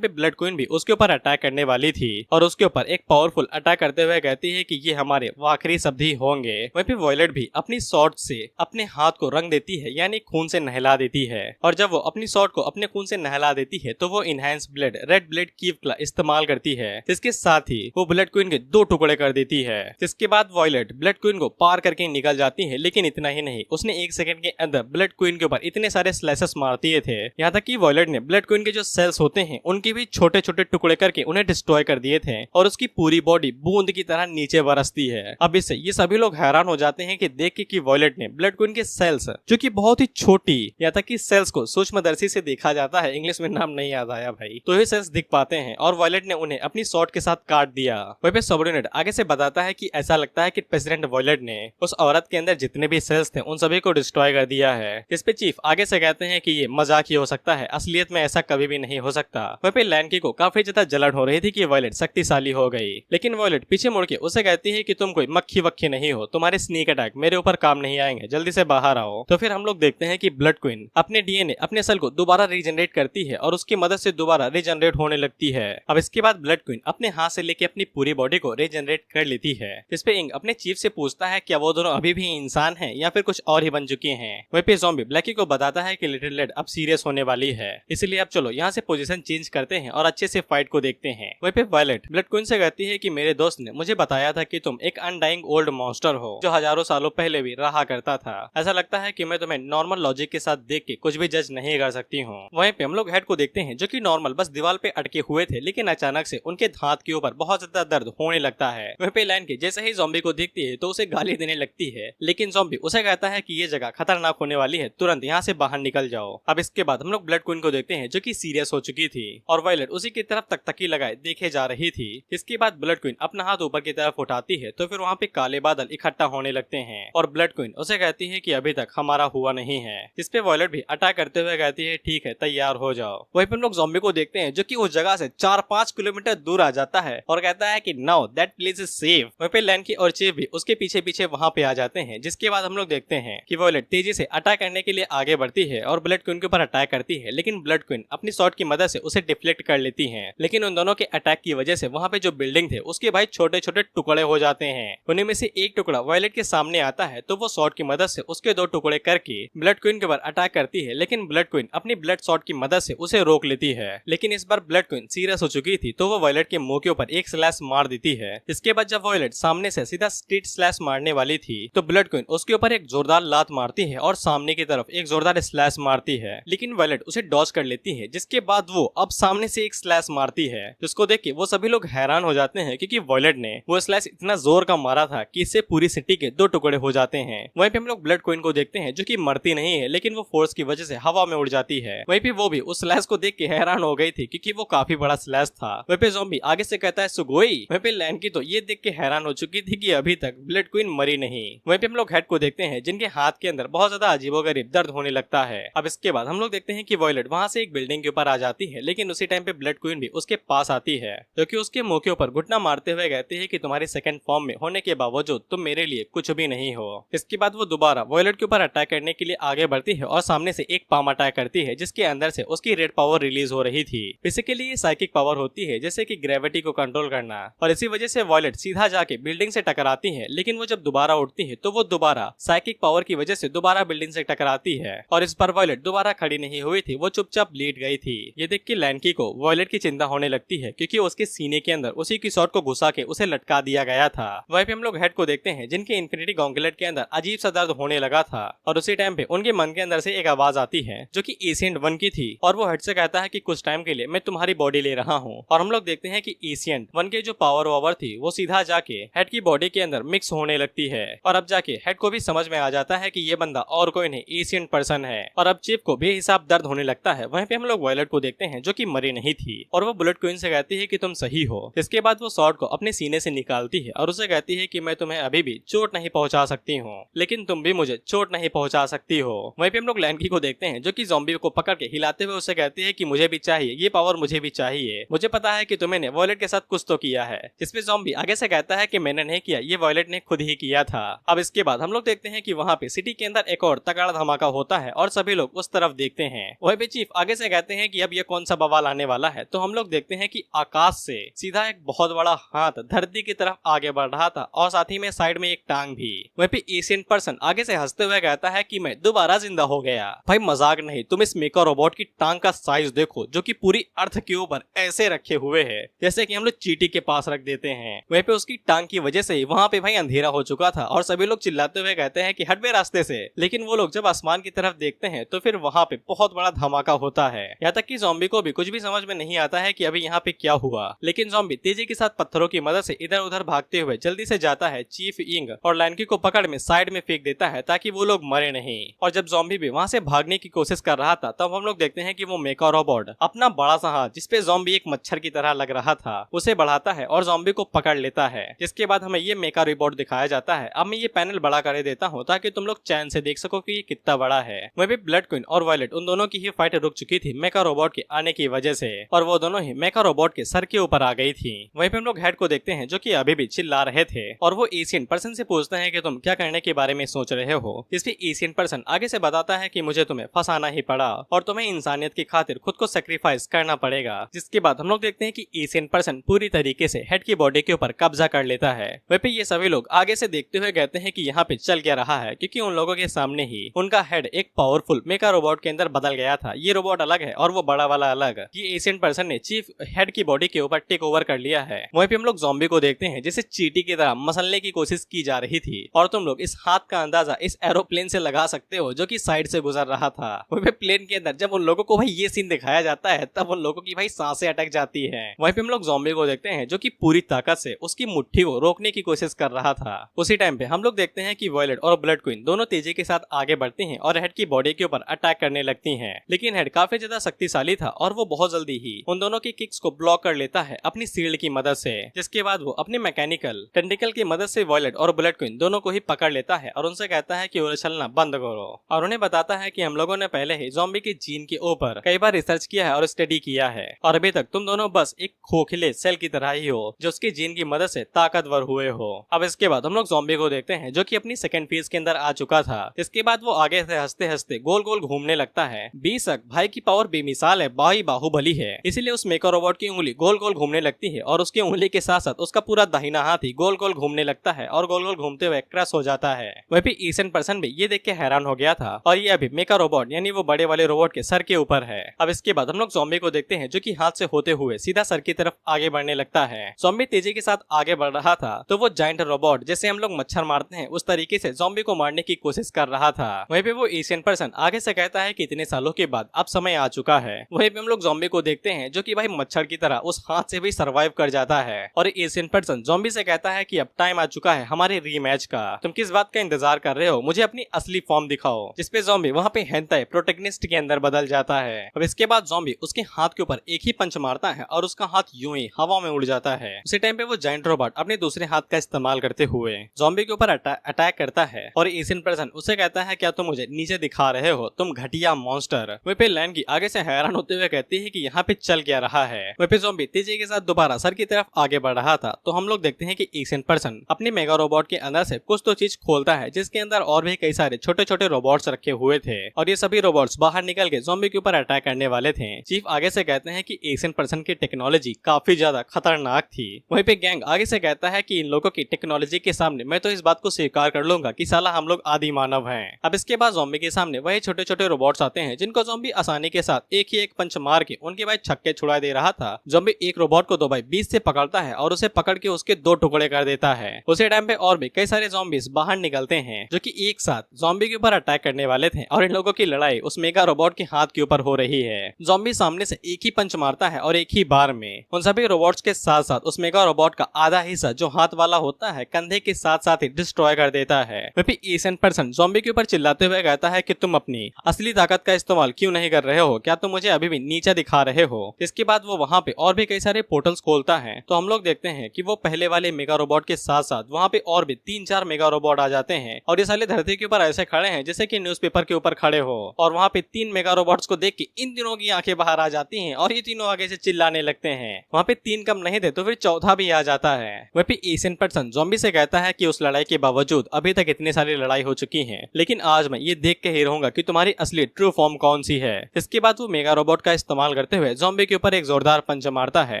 पे ब्लड क्वीन भी उसके ऊपर अटैक करने वाली थी और उसके ऊपर एक पावरफुल अटैक करते हुए कहती है कि ये हमारे आखिरी शब्द ही होंगे। वहीं पे वॉयलेट भी अपनी शॉट से अपने हाथ को रंग देती है यानी खून से नहला देती है, और जब वो अपनी शॉट को अपने खून से नहला देती है तो वो इनहैंस ब्लड रेड ब्लड की इस्तेमाल करती है, जिसके साथ ही वो ब्लड क्वीन के 2 टुकड़े कर देती है। जिसके बाद वॉयलेट ब्लड क्वीन को पार करके निकल जाती है, लेकिन इतना ही नहीं, उसने 1 सेकंड के अंदर ब्लड क्वीन के ऊपर इतने सारे स्लाइसेस मार दिए थे, यहाँ तक कि वॉयलेट ने ब्लड क्वीन के जो सेल्स होते हैं उनके भी छोटे छोटे टुकड़े करके उन्हें डिस्ट्रॉय कर दिए थे और उसकी पूरी बॉडी बूंद की तरह नीचे बरसती है। अब इससे ये सभी लोग हैरान हो जाते हैं कि देख के कि वॉयलेट ने ब्लड क्वीन के सेल्स जो कि बहुत ही छोटी, यहाँ तक कि सेल्स को सूक्ष्मदर्शी से देखा जाता है, इंग्लिश में नाम नहीं याद आया भाई, तो ये सेल्स दिख पाते हैं और वॉयलेट ने उन्हें अपनी शॉट के साथ काट दिया। वहीं पे सबऑर्डिनेट आगे से बताता है कि ऐसा लगता है कि प्रेसिडेंट वॉयलेट ने उस औरत के अंदर जितने भी सेल्स थे उन सभी को डिस्ट्रॉय कर दिया है। इस पे चीफ आगे से कहते हैं कि ये मजाक ही हो सकता है, असलियत में ऐसा कभी भी नहीं हो सकता। वहीं पे लैंकी को काफी ज्यादा जलन हो रही थी कि वॉयलेट शक्तिशाली हो गई, लेकिन वॉयलेट पीछे मुड़ के उसे कहती है कि तुम कोई मक्खी वक्खी नहीं हो, तुम्हारे स्नीक अटैक मेरे ऊपर काम नहीं आएंगे, जल्दी से बाहर आओ। तो फिर हम लोग देखते हैं कि ब्लड क्वीन अपने डीएनए अपने सेल को दोबारा रीजनरेट करती है और उसकी मदद से दोबारा रीजनरेट होने लगती है। अब इसके बाद ब्लड क्वीन अपने हाथ से लेके अपनी पूरी बॉडी को रीजनरेट कर लेती है। इस पे इंग अपने चीफ से पूछता है क्या वो दोनों अभी भी इंसान हैं या फिर कुछ और ही बन चुके हैं। वहीं पे ज़ॉम्बी ब्लैकी को बताता है कि लिटिल रेड अब सीरियस होने वाली है, इसलिए अब चलो यहाँ से पोजीशन चेंज करते हैं और अच्छे से फाइट को देखते हैं। वहीं पे वॉयलेट ब्लड क्वीन से कहती है कि मेरे दोस्त ने मुझे बताया था कि तुम एक अनडाइंग ओल्ड मॉन्स्टर हो जो हजारों सालों पहले भी रहा करता था। ऐसा लगता है कि मैं तुम्हें नॉर्मल लॉजिक के साथ देख के कुछ भी जज नहीं कर सकती हूँ। वहीं पे हम लोग हेड को देखते हैं जो कि नॉर्मल बस दीवार पे अटके हुए थे, लेकिन अचानक से उनके हाथ के ऊपर बहुत ज्यादा दर्द होने लगता है। वहीं पे लाइन के जैसे ही ज़ॉम्बी को देखती है तो उसे गाली देने लगती है, लेकिन ज़ॉम्बी उसे कहता है कि ये जगह खतरनाक होने वाली है, तुरंत यहाँ से बाहर निकल जाओ। अब इसके बाद हम लोग ब्लड क्वीन को देखते हैं जो कि सीरियस हो चुकी थी और वॉयलेट उसी की तरफ तकतकी लगाए देखे जा रही थी। इसके बाद ब्लड क्वीन अपना हाथ ऊपर की तरफ उठाती है तो फिर वहाँ पे काले बादल इकट्ठा होने लगते हैं और ब्लड क्वीन उसे कहती है कि अभी तक हमारा हुआ नहीं है। इस पे वॉयलेट भी अटैक करते हुए कहती है ठीक है तैयार हो जाओ। वहीं पे हम लोग ज़ॉम्बी को देखते हैं जो कि उस जगह से 4-5 किलोमीटर दूर आ जाता है और कहता है कि now that place is safe. वहीं पे लैंकी और चीफ भी उसके पीछे पीछे वहाँ पे आ जाते हैं, जिसके बाद हम लोग देखते हैं कि वॉयलेट तेजी से अटैक करने के लिए आगे बढ़ती है और ब्लड क्वीन के ऊपर अटैक करती है, लेकिन ब्लड क्वीन अपनी शॉट की मदद से उसे डिफ्लेक्ट कर लेती है। लेकिन उन दोनों के अटैक की वजह से वहाँ पे जो बिल्डिंग थे उसके भाई छोटे छोटे टुकड़े हो जाते हैं। उन्हीं में से एक टुकड़ा वॉयलेट के सामने आता है तो वो शॉट की मदद से उसके 2 टुकड़े करके ब्लड क्वीन के ऊपर अटैक करती है, है, लेकिन ब्लड क्वीन अपनी ब्लड शॉट की मदद से उसे रोक लेती है। लेकिन इस बार ब्लड क्वीन सीरियस हो चुकी थी तो वो वॉयलेट के मुंह के ऊपर एक स्लैश मार देती है। इसके बाद जब वॉयलेट सामने से सीधा स्ट्रीट स्लैश मारने वाली थी तो ब्लड क्वीन उसके ऊपर एक जोरदार लात मारती है और सामने की तरफ एक जोरदार स्लैश मारती है, लेकिन वॉयलेट उसे डॉज कर लेती है। जिसके बाद वो अब सामने से एक स्लैश मारती है, जिसको देख के वो सभी लोग हैरान हो जाते हैं क्योंकि वॉयलेट ने वो स्लैश इतना जोर का मारा था कि इससे पूरी सिटी के 2 टुकड़े हो जाते हैं। वहीं पे हम लोग ब्लड क्वीन को देखते हैं जो कि मरती नहीं है, लेकिन वो फोर्स की वजह से हवा में उड़ जाती है। वहीं पे वो भी उस स्लैश को देख के हैरान हो गई थी क्योंकि वो काफी बड़ा स्लैश था। वहीं पे ज़ॉम्बी आगे से कहता है सुगोई। वहीं पे लैंकी तो ये देख के हैरान हो चुकी थी कि अभी तक ब्लड क्वीन मरी नहीं। वहीं पे हम लोग हेड को देखते हैं जिनके हाथ के अंदर बहुत ज्यादा अजीबोगरीब दर्द होने लगता है। अब इसके बाद हम लोग देखते हैं कि वॉयलेट वहां से एक बिल्डिंग के ऊपर आ जाती है, लेकिन उसी टाइम पे ब्लड क्वीन भी उसके पास आती है, क्योंकि उसके मुंह के ऊपर घुटना मारते हुए कहती है कि तुम्हारी सेकंड फॉर्म में होने के बावजूद तुम मेरे लिए कुछ भी नहीं हो। इसके बाद वो दोबारा वॉयलेट के ऊपर अटैक करने के लिए आगे बढ़ती है और सामने से एक पाम अटैक करती है जिसके अंदर से उसकी रेड पावर रिलीज हो रही थी। बेसिकली ये साइकिक पावर होती है जैसे कि ग्रेविटी को कंट्रोल करना, और इसी वजह से वॉयलेट सीधा जाके बिल्डिंग से टकराती है। लेकिन वो जब दोबारा उठती है तो वो दोबारा साइकिक पावर की वजह से दोबारा बिल्डिंग से टकराती है, और इस पर वॉयलेट दोबारा खड़ी नहीं हुई थी, वो चुपचाप लेट गई थी। ये देख के लैंकी को वॉयलेट की चिंता होने लगती है क्योंकि उसके सीने के अंदर उसी की शॉट को घुसा के उसे लटका दिया गया था। वहीं पे हम लोग हेड को देखते हैं जिनके इन्फिनिटी गॉन्गलेट के अंदर अजीब सा दर्द होने लगा था, और उसी टाइम पे उनके मन के अंदर से एक आवाज आती है जो कि एशियंट 1 की थी, और वो हेड से कहता है कि कुछ टाइम के लिए मैं तुम्हारी बॉडी ले रहा हूँ। और हम लोग देखते हैं कि एशियंट 1 के जो पावर ओवर थी वो सीधा जाके हेड की बॉडी के अंदर मिक्स होने लगती है, और अब जाके हेड को भी समझ में आ जाता है कि ये बंदा और कोई नहीं एशियंट पर्सन है, और अब चीफ को बेहिसाब दर्द होने लगता है। वहीं पे हम लोग वॉयलेट को देखते हैं जो कि मरी नहीं थी, और वो बुलेट क्वीन से कहती है कि तुम सही हो। इसके बाद वो शॉर्ट को अपने सीने से निकालती है और उसे कहती है कि मैं तुम्हें अभी भी चोट नहीं पहुंचा सकती हूँ, लेकिन तुम भी मुझे चोट नहीं पहुंचा सकती हो। वहीं पे हम लोग लैंकी को देखते हैं जो कि ज़ॉम्बी को पकड़ के हिलाते हुए उसे कहती है कि मुझे भी चाहिए, ये पावर मुझे भी चाहिए, मुझे पता है कि तुमने वॉयलेट के साथ कुछ तो किया है। जिसपे ज़ॉम्बी आगे से कहता है कि मैंने नहीं किया, ये वॉयलेट ने खुद ही किया था। अब इसके बाद हम लोग देखते हैं कि वहाँ पे सिटी के अंदर एक और तगड़ा धमाका होता है और सभी लोग उस तरफ देखते हैं। वहीं पे चीफ आगे से कहते हैं कि अब ये कौन सा बवाल आने वाला है, तो हम लोग देखते हैं कि आकाश से सीधा एक बहुत बड़ा हाथ धरती की तरफ आगे बढ़ रहा था, और साथ ही में साइड में एक टांग भी। वहीं पे एशियन पर्सन आगे से हंसते हुए कहता है कि मैं दोबारा जिंदा हो गया। भाई मजाक नहीं, तुम इस मेका रोबोट की टांग का साइज देखो जो कि पूरी अर्थ के ऊपर ऐसे रखे हुए है जैसे कि हम लोग चींटी के पास रख देते हैं। वहीं पे उसकी टांग की वजह से वहाँ पे भाई अंधेरा हो चुका था, और सभी लोग चिल्लाते हुए कहते हैं कि हट बे रास्ते से। लेकिन वो लोग जब आसमान की तरफ देखते हैं तो फिर वहाँ पे बहुत बड़ा धमाका होता है, यहाँ तक कि ज़ॉम्बी को भी कुछ भी समझ में नहीं आता है कि अभी यहाँ पे क्या हुआ। लेकिन ज़ॉम्बी तेजी के साथ पत्थरों की मदद से इधर उधर भागते हुए जल्दी से जाता है चीफ इंग और लैंकी को पकड़ में साइड में फेंक देता है ताकि वो लोग मरे नहीं। और जब ज़ॉम्बी भी वहाँ से भागने की कोशिश कर रहा था तब हम लोग देखते हैं कि वो मेका रोबोट अपना बड़ा सा हाथ जिसपे ज़ॉम्बी एक मच्छर की तरह लग रहा था उसे बढ़ाता है और ज़ॉम्बी को पकड़ लेता है। जिसके बाद हमें ये मेका रोबोट दिखाया जाता है। अब मैं ये पैनल बड़ा कर देता हूँ ताकि तुम लोग चैन से देख सको कि ये कितना बड़ा है। वहीं पे ब्लड क्वीन और वॉयलेट उन दोनों की ही फाइट रुक चुकी थी मेका रोबोट के आने की वजह से, और वो दोनों ही मेका रोबोट के सर के ऊपर आ गई थी। वहीं पे हम लोग हेड को देखते हैं जो कि अभी भी चिल्ला रहे थे, और वो एशियन पर्सन से पूछते हैं कि तुम क्या करने के बारे में सोच रहे हो। इसलिए एशियन पर्सन आगे से बताता है कि मुझे तुम्हें फंसाना ही पड़ा और तुम्हें इंसानियत की खातिर खुद को सेक्रीफाइस करना पड़ेगा। जिसके बाद हम लोग देखते हैं कि एशियन पर्सन पूरी तरीके से हेड की बॉडी के ऊपर कब्जा कर लेता है। वहीं पे ये सभी लोग आगे से देखते हुए कहते हैं कि यहाँ पे चल क्या रहा है, क्योंकि उन लोगों के सामने ही उनका हेड एक पावरफुल मेका रोबोट के अंदर बदल गया था। ये रोबोट अलग है और वो बड़ा वाला अलग। ये एशियन पर्सन ने चीफ हेड की बॉडी के ऊपर टेक ओवर कर लिया है। वहीं पे हम लोग ज़ॉम्बी को देखते हैं जिसे चींटी की तरह मसलने की कोशिश की जा रही थी, और तुम लोग इस हाथ का अंदाजा इस एरोप्लेन से लगा सकते हो जो कि साइड से गुजर रहा था। वहीं पे प्लेन के अंदर जब उन लोगों को भाई ये सीन दिखाया जाता है तब उन लोगों की भाई सांसें अटक जाती है। वहीं पे हम लोग ज़ॉम्बी को देखते हैं जो कि पूरी ताकत से उसकी मुट्ठी को रोकने की कोशिश कर रहा था। उसी टाइम पे हम लोग देखते हैं कि वॉयलेट और ब्लड क्वीन दोनों तेजी के साथ आगे बढ़ती हैं और हेड की बॉडी के ऊपर अटैक करने लगती हैं। लेकिन हेड काफी ज्यादा शक्तिशाली था और वो बहुत जल्दी ही उन दोनों की किक्स को ब्लॉक कर लेता है अपनी शील्ड की मदद से। जिसके बाद वो अपने मैकेनिकल टेंटिकल की मदद से वॉयलेट और ब्लड क्वीन दोनों को ही पकड़ लेता है और उनसे कहता है कि उछलना बंद करो, और उन्हें बताता है कि हम लोगों ने पहले ही ज़ॉम्बी के जीन के ऊपर कई बार रिसर्च किया है और स्टडी किया है, और अभी तक तुम दोनों बस एक खोखले सेल की तरह ही हो जो उसके जीन की मदद से ताकतवर हुए हो। अब इसके बाद हम लोग ज़ॉम्बी को देखते हैं जो कि अपनी सेकंड फेज के अंदर आ चुका था। इसके बाद वो आगे से हंसते हंसते गोल गोल घूमने लगता है। बेशक भाई की पावर बेमिसाल है, भाई बाहुबली है, इसीलिए उस मेका रोबोट की उंगली गोल गोल घूमने लगती है और उसकी उंगली के साथ साथ उसका पूरा दाहिना हाथ ही गोल गोल घूमने लगता है और गोल गोल घूमते हुए क्रश हो जाता है। वहीं पे एशियन पर्सन भी ये देख के हैरान हो गया था और ये अभी मेका रोबोट यानी वो बड़े वाले रोबोट के सर के ऊपर है। अब इसके बाद हम लोग ज़ॉम्बी को देखते हैं जो कि हाथ से होते हुए सीधा सर की तरफ आगे बढ़ने लगता है। ज़ॉम्बी तेजी के साथ आगे बढ़ रहा था तो वो जायंट रोबोट जैसे हम लोग मच्छर मारते हैं उस तरीके से ज़ॉम्बी को मारने की कोशिश कर रहा था। वहीं पे वो एशियन पर्सन आगे से कहता है कि इतने सालों के बाद अब समय आ चुका है। वहीं पे हम लोग ज़ॉम्बी को देखते हैं जो कि भाई मच्छर की तरह उस हाथ से भी सर्वाइव कर जाता है और एशियन पर्सन ज़ॉम्बी से कहता है कि अब टाइम आ चुका है हमारे रीमैच का। तुम किस बात का इंतजार कर रहे हो, मुझे अपनी असली फॉर्म दिखाओ। जिसपे ज़ॉम्बी वहाँ पे हेंताई प्रोटैगनिस्ट के अंदर बदल जाता है। अब इसके बाद ज़ॉम्बी उसके हाथ के ऊपर एक ही पंच मारता है और उसका हाथ यूं ही हवा में उड़ जाता है। उसी टाइम पे वो जायंट रोबोट अपने दूसरे हाथ का इस्तेमाल करते हुए ज़ॉम्बी के ऊपर अटैक करता है और एशियन पर्सन उसे कहता है क्या तुम मुझे नीचे दिखा रहे हो, तुम घटिया मॉन्स्टर। वहीं पे लैन की आगे से हैरान होते हुए कहती है कि यहाँ पे चल क्या रहा है। वहीं पे ज़ॉम्बी तेजी के साथ दोबारा सर की तरफ आगे बढ़ रहा था तो हम लोग देखते हैं कि एशियन पर्सन अपने मेगा रोबोट के अंदर से कुछ तो चीज खोलता है जिसके अंदर और भी कई सारे छोटे छोटे रोबोट्स रखे हुए थे और ये सभी रोबोट्स बाहर निकल के ज़ॉम्बी के ऊपर अटैक करने वाले थे। चीफ आगे से कहते हैं कि एशियन पर्सन की टेक्नोलॉजी काफी ज्यादा खतरनाक थी। वहीं पे गैंग आगे से कहता है कि इन लोगों की टेक्नोलॉजी के सामने मैं तो इस बात को स्वीकार कर लूंगा कि साला हम लोग आदि मानव हैं। अब इसके बाद ज़ॉम्बी के सामने वही छोटे छोटे रोबोट्स आते हैं जिनको ज़ॉम्बी आसानी के साथ एक ही एक पंच मार के उनके भाई छक्के छुड़ा दे रहा था। ज़ॉम्बी एक रोबोट को दो भाई 20 से पकड़ता है और उसे पकड़ के उसके 2 टुकड़े कर देता है। उसी टाइम पे और भी कई सारे ज़ॉम्बीज बाहर निकलते हैं जो कि एक साथ ज़ॉम्बी के ऊपर अटैक करने वाले थे और इन लोगों की लड़ाई उस मेगा रोबोट के हाथ के ऊपर हो रही है। ज़ॉम्बी सामने से एक ही पंच मारता है और एक ही बार में उन सभी रोबोट्स के साथ साथ उस मेगा रोबोट का आधा हिस्सा जो हाथ वाला होता है कंधे के साथ साथ ही डिस्ट्रॉय कर देता है। वहीं एशियन पर्सन ज़ॉम्बी के ऊपर चिल्लाते हुए कहता है कि तुम अपनी असली ताकत का इस्तेमाल क्यों नहीं कर रहे हो, क्या तुम मुझे अभी भी नीचा दिखा रहे हो। इसके बाद वो वहाँ पे और भी कई सारे पोर्टल्स खोलता है तो हम लोग देखते हैं कि वो पहले वाले मेगा रोबोट के साथ साथ वहाँ पे और भी 3-4 मेगा रोबोट आ जाते हैं और ये साले धरती के ऊपर ऐसे खड़े हैं जैसे कि न्यूज़पेपर के ऊपर खड़े हो और वहाँ पे 3 मेगा रोबोट्स को देख के इन तीनों की आंखें बाहर आ जाती हैं और ये तीनों आगे से चिल्लाने लगते हैं। वहाँ पे 3 कम नहीं थे तो फिर चौथा भी आ जाता है। वहीं पे एशियन पर्सन ज़ॉम्बी से कहता है कि उस लड़ाई के बावजूद अभी तक इतनी सारी लड़ाई हो चुकी है लेकिन आज मैं ये देख के ही रहूंगा कि तुम्हारी असली ट्रू फॉर्म कौन सी है। इसके बाद वो मेगा रोबोट का इस्तेमाल करते हुए ज़ॉम्बी के ऊपर एक जोरदार पंच मारता है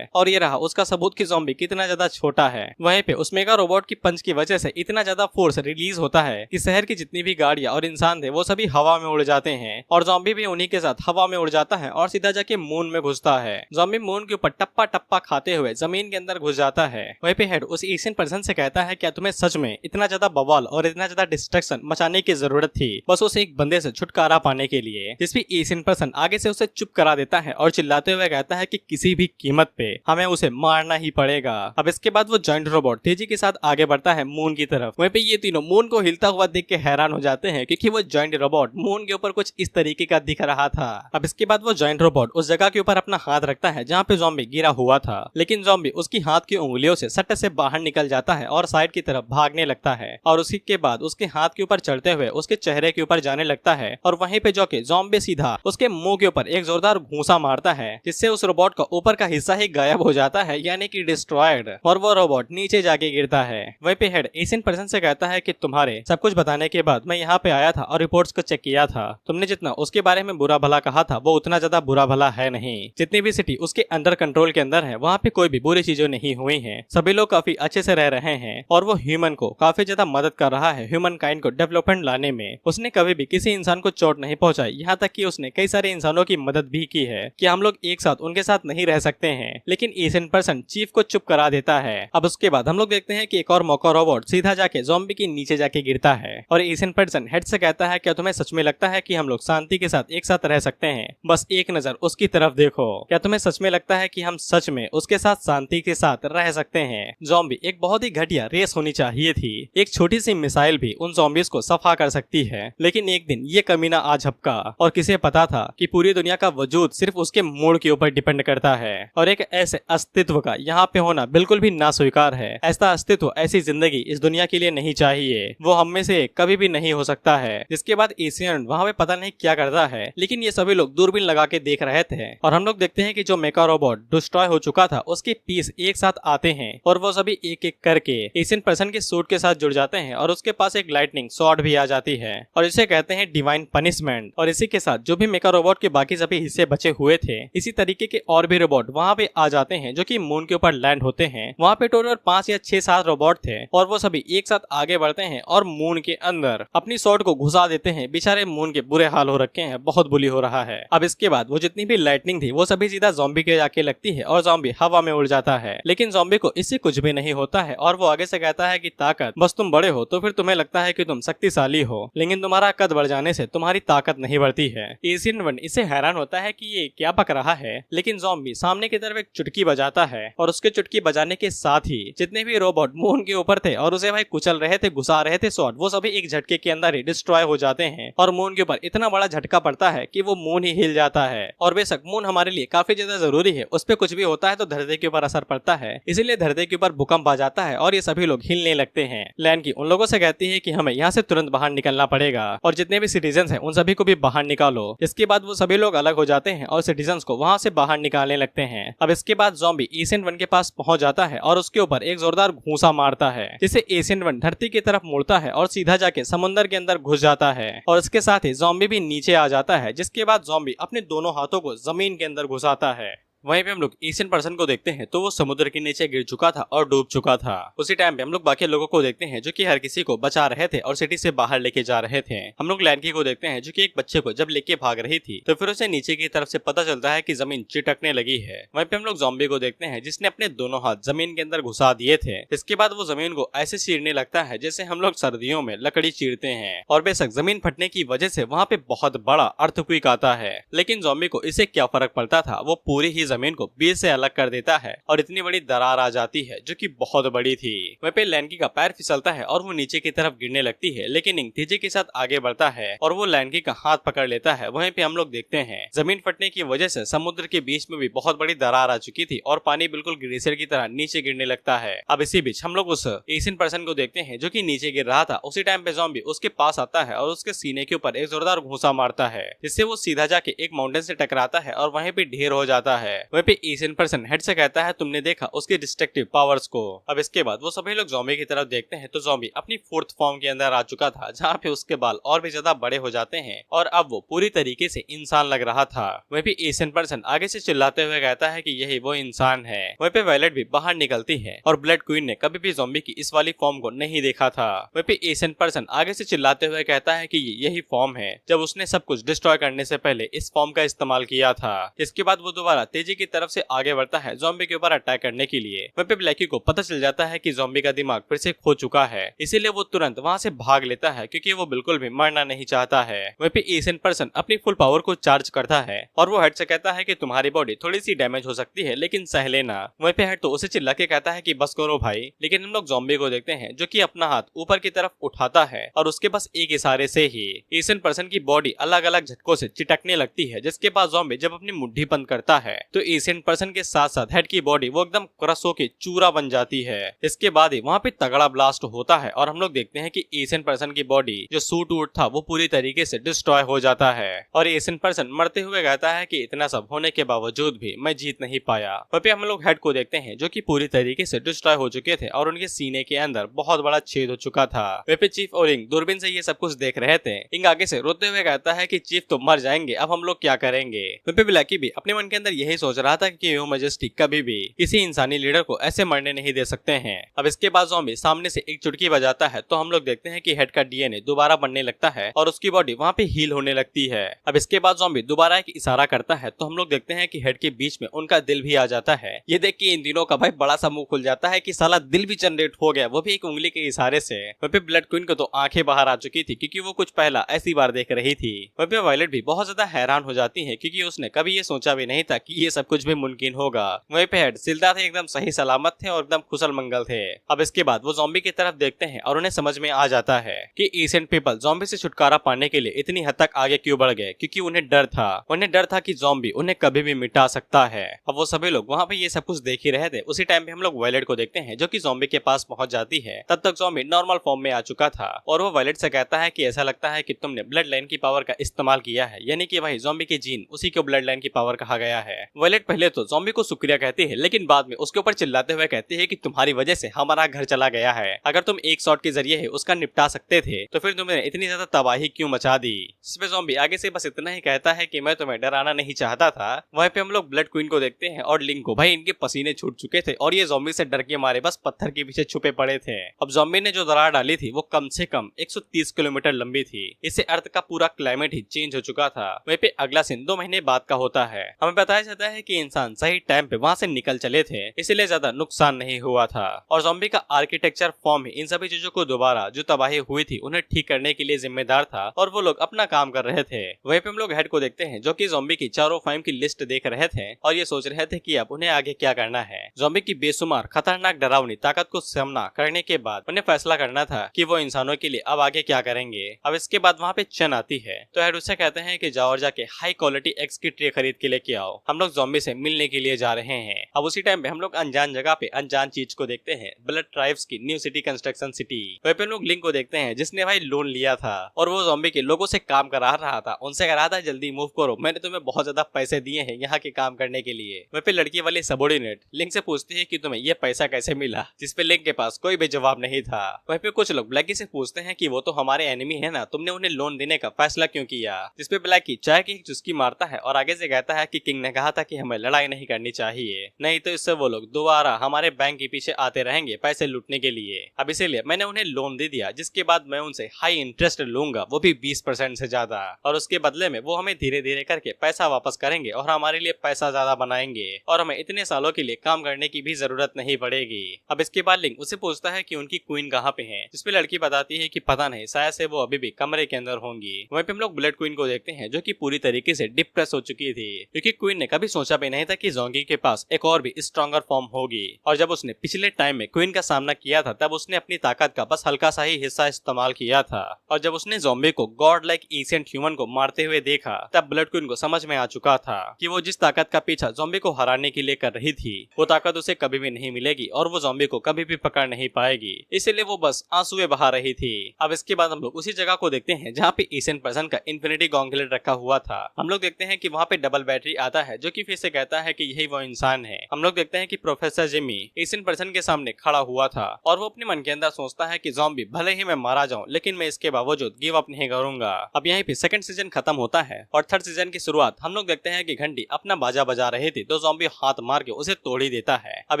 और ये रहा उसका सबूत कि ज़ॉम्बी कितना ज्यादा छोटा है। वहीं पे उस मेगा रोबोट की पंच की वजह से इतना ज्यादा फोर्स रिलीज होता है कि शहर की जितनी भी गाड़ियां और इंसान थे वो सभी हवा में उड़ जाते हैं और ज़ॉम्बी भी उन्हीं के साथ हवा में उड़ जाता है और सीधा जाके मून में घुसता है। ज़ॉम्बी मून के ऊपर टप्पा टप्पा खाते हुए जमीन के अंदर घुस जाता है। वहीं पे हेड उस एशियन पर्सन से कहता है क्या तुम्हें सच में इतना ज्यादा बवाल और इतना ज्यादा डिस्ट्रक्शन मचाने की जरूरत थी बस उस एक बंदे से छुटकारा पाने के लिए। जिसपे एशियन पर्सन आगे से उसे चुप करा देता है और चिल्लाते हुए कहता है कि किसी भी कीमत पे हमें उसे मारना ही पड़ेगा। अब इसके बाद वो जायंट रोबोट तेजी के साथ आगे बढ़ता है मून की तरफ। वहीं पे ये तीनों मून को हिलता हुआ देख के हैरान हो जाते हैं क्योंकि वो जायंट रोबोट मून के ऊपर कुछ इस तरीके का दिख रहा था। अब इसके बाद वो जायंट रोबोट उस जगह के ऊपर अपना हाथ रखता है जहाँ पे ज़ॉम्बी गिरा हुआ था लेकिन ज़ॉम्बी उसकी हाथ की उंगलियों से सट्ट से बाहर निकल जाता है और साइड की तरफ भागने लगता है और उसी के बाद उसके हाथ के ऊपर चढ़ते हुए उसके चेहरे के ऊपर जाने लगता है और वहीं पे जाके ज़ॉम्बी सीधा उसके मुंह के ऊपर एक जोरदार घूंसा मारता है जिससे उस रोबोट का ऊपर का हिस्सा ही गायब हो जाता है यानी कि डिस्ट्रॉयड और वो रोबोट नीचे जाके गिरता है। वहीं पे हेड एशियन पर्सन से कहता है कि तुम्हारे सब कुछ बताने के बाद मैं यहाँ पे आया था और रिपोर्ट्स को चेक किया था। तुमने जितना उसके बारे में बुरा भला कहा था वो उतना ज्यादा बुरा भला है नहीं। जितनी भी सिटी उसके अंडर कंट्रोल के अंदर है वहाँ पे कोई भी बुरी चीजें नहीं हुई है। सभी लोग काफी अच्छे से रह रहे हैं और वो ह्यूमन को काफी ज्यादा मदद कर रहा है ह्यूमन काइंड को डेवलपमेंट लाने में। उसने कभी भी किसी इंसान को चोट नहीं पहुंचाई, यहाँ तक कि उसने कई सारे इंसानों की मदद भी की है कि हम लोग एक साथ उनके साथ नहीं रह सकते हैं। लेकिन एशियन पर्सन चीफ को चुप करा देता है। अब उसके बाद हम लोग देखते हैं कि एक और मौका रोबोट सीधा जाके ज़ॉम्बी के नीचे जाके गिरता है और एशियन पर्सन हेड से कहता है क्या तुम्हें सच में लगता है कि हम लोग शांति के साथ एक साथ रह सकते हैं? बस एक नजर उसकी तरफ देखो। क्या तुम्हें सच में लगता है कि हम सच में उसके साथ शांति के साथ रह सकते हैं? ज़ॉम्बी एक बहुत ही घटिया रेस होनी चाहिए थी। एक छोटी सी मिसाइल भी उन ज़ॉम्बीज को सफा कर सकती है लेकिन एक दिन ये कमीना आ झपका और किसे पता था कि पूरी दुनिया का वजूद सिर्फ उसके मूड के ऊपर डिपेंड करता है और एक ऐसे अस्तित्व का यहाँ पे होना बिल्कुल भी ना स्वीकार है। ऐसा अस्तित्व ऐसी जिंदगी इस दुनिया के लिए नहीं चाहिए, वो हम में से कभी भी नहीं हो सकता है। जिसके बाद एशियन वहाँ पे पता नहीं क्या करता है लेकिन ये सभी लोग दूरबीन लगा के देख रहे थे और हम लोग देखते हैं कि जो मेका रोबोट डिस्ट्रॉय हो चुका था उसके पीस एक साथ आते हैं और वो सभी एक एक करके एशियन पर्सन के सूट के साथ जुड़ जाते हैं और उसके पास एक लाइटनिंग शॉट भी आ जाती है और इसे कहते हैं डिवाइन पनिशमेंट। और इसी के साथ जो भी मेका रोबोट के बाकी सभी हिस्से बचे हुए थे इसी तरीके के और भी रोबोट वहाँ पे आ जाते हैं जो कि मून के ऊपर लैंड होते हैं। वहाँ पे टोटल 5 या 6-7 रोबोट थे और वो सभी एक साथ आगे बढ़ते हैं और मून के अंदर अपनी शॉट को घुसा देते हैं बेचारे मून के बुरे हाल हो रखे हैं, बहुत बुली हो रहा है। अब इसके बाद वो जितनी भी लाइटनिंग थी वो सभी सीधा ज़ॉम्बी के जाके लगती है और ज़ॉम्बी हवा में उड़ जाता है। लेकिन ज़ॉम्बी को इससे कुछ भी नहीं होता है और वो आगे से कहता है कि ताकत, बस तुम बड़े हो तो फिर तुम्हें लगता है कि तुम शक्तिशाली हो, लेकिन तुम्हारा कद बढ़ जाने से तुम्हारी ताकत नहीं बढ़ती है। एशियन वन इससे हैरान होता है कि ये क्या पक रहा है, लेकिन ज़ॉम्बी सामने की तरफ एक चुटकी बजाता है और उसके चुटकी बजाने के साथ ही जितने भी रोबोट मून के ऊपर थे और उसे भाई कुचल रहे थे, घुसा रहे थे शॉट, वो सभी एक झटके के अंदर ही डिस्ट्रॉय हो जाते हैं और मून के ऊपर इतना बड़ा झटका पड़ता है कि वो मून ही हिल जाता है। और बेशक मून हमारे लिए काफी ज्यादा जरूरी है, उस पर कुछ भी होता है तो धरती के ऊपर असर पड़ता है, इसीलिए धरती के ऊपर भूकंप आ जाता है और ये सभी लोग हिलने लगते हैं। लैन की उन लोगों से कहती है कि हमें यहाँ से तुरंत बाहर निकलना पड़ेगा और जितने भी सिटीजन हैं उन सभी को भी बाहर निकालो। इसके बाद वो सभी लोग अलग हो जाते हैं और सिटीजन को वहाँ से बाहर निकालने लगते हैं। अब इसके बाद ज़ॉम्बी एशियन वन के पास पहुंच जाता है और उसके ऊपर एक जोरदार घूंसा मारता है, जिससे एशियन वन धरती की तरफ मुड़ता है और सीधा जाके समुद्र के अंदर घुस जाता है और इसके साथ ही ज़ॉम्बी भी नीचे आ जाता है, जिसके बाद ज़ॉम्बी अपने दोनों हाथों को जमीन के अंदर घुसाता है। वहीं पे हम लोग एशियन पर्सन को देखते हैं तो वो समुद्र के नीचे गिर चुका था और डूब चुका था। उसी टाइम पे हम लोग बाकी लोगों को देखते हैं जो कि हर किसी को बचा रहे थे और सिटी से बाहर लेके जा रहे थे। हम लोग लैंकी को देखते हैं जो कि एक बच्चे को जब लेके भाग रही थी तो फिर उसे नीचे की तरफ से पता चलता है कि जमीन चिटकने लगी है। वहीं पे हम लोग ज़ॉम्बी को देखते हैं जिसने अपने दोनों हाथ जमीन के अंदर घुसा दिए थे। इसके बाद वो जमीन को ऐसे चीरने लगता है जैसे हम लोग सर्दियों में लकड़ी चीरते हैं और बेशक जमीन फटने की वजह से वहाँ पे बहुत बड़ा अर्थक्वेक आता है, लेकिन ज़ॉम्बी को इससे क्या फर्क पड़ता था, वो पूरी ही जमीन को बीच से अलग कर देता है और इतनी बड़ी दरार आ जाती है जो कि बहुत बड़ी थी। वहीं पे लैंकी का पैर फिसलता है और वो नीचे की तरफ गिरने लगती है, लेकिन इंग तेजी के साथ आगे बढ़ता है और वो लैंकी का हाथ पकड़ लेता है। वहीं पे हम लोग देखते हैं जमीन फटने की वजह से समुद्र के बीच में भी बहुत बड़ी दरार आ चुकी थी और पानी बिल्कुल ग्लेशियर की तरह नीचे गिरने लगता है। अब इसी बीच हम लोग उस एशियन पर्सन को देखते हैं जो कि नीचे गिर रहा था। उसी टाइम पे ज़ॉम्बी उसके पास आता है और उसके सीने के ऊपर एक जोरदार घूंसा मारता है, जिससे वो सीधा जाके एक माउंटेन से टकराता है और वहीं पे ढेर हो जाता है। वहीं पे एशियन पर्सन हेड से कहता है तुमने देखा उसके डिस्ट्रक्टिव पावर्स को। अब इसके बाद वो सभी लोग ज़ॉम्बी की तरफ देखते हैं तो ज़ॉम्बी अपनी फोर्थ फॉर्म के अंदर आ चुका था, जहाँ पे उसके बाल और भी ज्यादा बड़े हो जाते हैं और अब वो पूरी तरीके से इंसान लग रहा था। वहीं पे एशियन पर्सन आगे से चिल्लाते हुए कहता है कि यही वो इंसान है। वहीं पे वायलेट भी बाहर निकलती है और ब्लड क्वीन ने कभी भी ज़ॉम्बी की इस वाली फॉर्म को नहीं देखा था। वहीं पे एशियन पर्सन आगे से चिल्लाते हुए कहता है कि यही फॉर्म है जब उसने सब कुछ डिस्ट्रॉय करने से पहले इस फॉर्म का इस्तेमाल किया था। इसके बाद वो दोबारा तेजी की तरफ से आगे बढ़ता है ज़ॉम्बी के ऊपर अटैक करने के लिए। वहीं पे ब्लैकी को पता चल जाता है कि ज़ॉम्बी का दिमाग फिर से खो चुका है, इसीलिए वो तुरंत वहाँ से भाग लेता है क्योंकि वो बिल्कुल भी मरना नहीं चाहता है। वहीं पे एशियन पर्सन अपनी फुल पावर को चार्ज करता है और वो हेड से कहता है कि तुम्हारी बॉडी थोड़ी सी डैमेज हो सकती है लेकिन सह लेना। वहीं पे हेड तो उसे चिल्ला के कहता है कि बस करो भाई, लेकिन हम लोग ज़ॉम्बी को देखते हैं जो कि अपना हाथ ऊपर की तरफ उठाता है और उसके बस एक इशारे से ही एशियन पर्सन की बॉडी अलग अलग झटकों से चिटकने लगती है, जिसके बाद ज़ॉम्बी जब अपनी मुट्ठी बंद करता है तो एशियन पर्सन के साथ साथ हेड की बॉडी वो एकदम क्रश होके चूरा बन जाती है। इसके बाद ही वहाँ पे तगड़ा ब्लास्ट होता है और हम लोग देखते हैं कि एशियन पर्सन की बॉडी जो सूट वूट था वो पूरी तरीके से डिस्ट्रॉय हो जाता है और एशियन पर्सन मरते हुए कहता है कि इतना सब होने के बावजूद भी मैं जीत नहीं पाया। वहाँ पे हम लोग हेड को देखते हैं जो कि पूरी तरीके से डिस्ट्रॉय हो चुके थे और उनके सीने के अंदर बहुत बड़ा छेद हो चुका था। वहाँ पे चीफ और इंग दूरबीन से ये सब कुछ देख रहे थे। इंग आगे से रोते हुए कहता है कि चीफ तो मर जाएंगे, अब हम लोग क्या करेंगे। वहाँ पे ब्लैकी भी अपने मन के अंदर यही सोच रहा था कि योर मैजेस्टी कभी भी किसी इंसानी लीडर को ऐसे मरने नहीं दे सकते हैं। अब इसके बाद ज़ॉम्बी सामने से एक चुटकी बजाता है तो हम लोग देखते हैं कि हेड का डीएनए दोबारा बनने लगता है और उसकी बॉडी वहाँ पे हील होने लगती है। अब इसके बाद ज़ॉम्बी दोबारा एक इशारा करता है तो हम लोग देखते हैं कि हेड के बीच में उनका दिल भी आ जाता है। ये देख के इन दिनों का भाई बड़ा सा मुंह खुल जाता है कि साला दिल भी जनरेट हो गया, वो भी एक उंगली के इशारे से। वहाँ पे ब्लड क्वीन को तो आंखें बाहर आ चुकी थी क्योंकि वो कुछ पहला ऐसी बार देख रही थी। वहाँ पे वायलेट भी बहुत ज्यादा हैरान हो जाती है क्योंकि उसने कभी ये सोचा भी नहीं था कि ये सब कुछ भी मुमकिन होगा। वहीं पे हेड जिंदा थे, एकदम सही सलामत थे और एकदम कुशल मंगल थे। अब इसके बाद वो ज़ॉम्बी की तरफ देखते हैं और उन्हें समझ में आ जाता है कि एशियन पीपल ज़ॉम्बी से छुटकारा पाने के लिए इतनी हद तक आगे क्यों बढ़ गए, क्योंकि उन्हें डर था कि ज़ॉम्बी उन्हें कभी भी मिटा सकता है। अब वो सभी लोग वहाँ पे ये सब कुछ देख ही रहे थे। उसी टाइम पे हम लोग वायलेट को देखते हैं जो कि ज़ॉम्बी के पास पहुंच जाती है। तब तक ज़ॉम्बी नॉर्मल फॉर्म में आ चुका था और वो वायलेट से कहता है कि ऐसा लगता है कि तुमने ब्लड लाइन की पावर का इस्तेमाल किया है, यानी कि भाई ज़ॉम्बी के जीन उसी को ब्लड लाइन की पावर कहा गया है। वायलेट पहले तो ज़ॉम्बी को शुक्रिया कहती है, लेकिन बाद में उसके ऊपर चिल्लाते हुए कहती है कि तुम्हारी वजह से हमारा घर चला गया है। अगर तुम एक शॉट के जरिए ही उसका निपटा सकते थे तो फिर तुमने इतनी ज्यादा तबाही क्यों मचा दी। इसमें ज़ॉम्बी आगे से बस इतना ही कहता है कि मैं तुम्हें डराना नहीं चाहता था। वहीं पे हम लोग ब्लड क्वीन को देखते हैं और लिंक को। भाई इनके पसीने छूट चुके थे और ये ज़ॉम्बी से डर के मारे बस पत्थर के पीछे छुपे पड़े थे। अब ज़ॉम्बी ने जो दरार डाली थी वो कम से कम 130 किलोमीटर लंबी थी। इससे अर्थ का पूरा क्लाइमेट ही चेंज हो चुका था। वहीं पे अगला सीन 2 महीने बाद का होता है। हमें बताया जाता है कि इंसान सही टाइम पे वहाँ से निकल चले थे, इसलिए ज्यादा नुकसान नहीं हुआ था और ज़ॉम्बी का आर्किटेक्चर फॉर्म ही इन सभी चीजों को दोबारा जो तबाही हुई थी उन्हें ठीक करने के लिए जिम्मेदार था और वो लोग अपना काम कर रहे थे। वहीं पे हम लोग हेड को देखते हैं जो कि ज़ॉम्बी की चारों फाइम की लिस्ट देख रहे थे और ये सोच रहे थे कि अब उन्हें आगे क्या करना है। ज़ॉम्बी की बेशुमार खतरनाक डरावनी ताकत को सामना करने के बाद उन्हें फैसला करना था कि वो इंसानों के लिए अब आगे क्या करेंगे। अब इसके बाद वहाँ पे चन आती है तो हेड उससे कहते हैं कि जाओ और जाके हाई क्वालिटी एग्स की ट्रे खरीद के लेके आओ, हम लोग ज़ॉम्बी से मिलने के लिए जा रहे हैं। अब उसी टाइम पे हम लोग अनजान जगह पे अनजान चीज को देखते हैं, ब्लड ट्राइब्स की न्यू सिटी कंस्ट्रक्शन सिटी। वहीं पे लोग लिंक को देखते हैं जिसने भाई लोन लिया था और वो ज़ॉम्बी के लोगों से काम करा रहा था। उनसे कह रहा था जल्दी मूव करो, मैंने तुम्हें बहुत ज्यादा पैसे दिए हैं यहाँ के काम करने के लिए। वहीं पे लड़की वाली सबॉर्डिनेट लिंक से पूछती है कि तुम्हें ये पैसा कैसे मिला, जिसपे लिंक के पास कोई भी जवाब नहीं था। वहीं पे कुछ लोग ब्लैकी से पूछते हैं कि वो तो हमारे एनिमी है ना, तुमने उन्हें लोन देने का फैसला क्यों किया। जिसपे ब्लैकी चाय की चुस्की मारता है और आगे से कहता है कि किंग ने कहा था कि हमें लड़ाई नहीं करनी चाहिए, नहीं तो इससे वो लोग दोबारा हमारे बैंक के पीछे आते रहेंगे पैसे लूटने के लिए। अब इसीलिए मैंने उन्हें लोन दे दिया, जिसके बाद मैं उनसे हाई इंटरेस्ट लूंगा, वो भी 20% से ज्यादा, और उसके बदले में वो हमें धीरे धीरे करके पैसा वापस करेंगे और हमारे लिए पैसा ज्यादा बनाएंगे और हमें इतने सालों के लिए काम करने की भी जरूरत नहीं पड़ेगी। अब इसके बाद लिंक उससे पूछता है कि उनकी क्वीन कहाँ पे है, जिसपे लड़की बताती है कि पता नहीं, शायद से वो अभी भी कमरे के अंदर होंगी। वहीं पे हम लोग ब्लड क्वीन को देखते हैं जो कि पूरी तरीके से डिप्रेस हो चुकी थी, क्योंकि क्वीन ने कभी सोचा भी नहीं था कि ज़ॉम्बी के पास एक और भी स्ट्रॉन्गर फॉर्म होगी। और जब उसने पिछले टाइम में क्वीन का सामना किया था तब उसने अपनी ताकत का बस हल्का सा ही हिस्सा इस्तेमाल किया था और जब उसने ज़ॉम्बी को गॉड लाइक एशिएंट ह्यूमन को मारते हुए देखा तब ब्लड क्वीन को समझ में आ चुका था कि वो जिस ताकत का पीछा ज़ॉम्बी को हराने के लिए कर रही थी वो ताकत उसे कभी भी नहीं मिलेगी और वो ज़ॉम्बी को कभी भी पकड़ नहीं पाएगी, इसलिए वो बस आंसुएं बहा रही थी। अब इसके बाद हम लोग उसी जगह को देखते हैं जहाँ पे एशियन पर्सन का इन्फिनिटी गॉन्गलेट रखा हुआ था। हम लोग देखते हैं कि वहाँ पे डबल बैटरी आता है जो कि फिर से कहता है कि यही वो इंसान है। हम लोग देखते हैं कि प्रोफेसर जिमी एशियन पर्सन के सामने खड़ा हुआ था और वो अपने मन के अंदर सोचता है कि ज़ॉम्बी भले ही मैं मारा जाऊं लेकिन मैं इसके बावजूद गिव अप नहीं करूंगा। अब यहीं पे सेकंड सीजन खत्म होता है और थर्ड सीजन की शुरुआत हम लोग देखते हैं कि घंटी अपना बाजा बजा रही थी तो ज़ॉम्बी हाथ मार के उसे तोड़ ही देता है। अब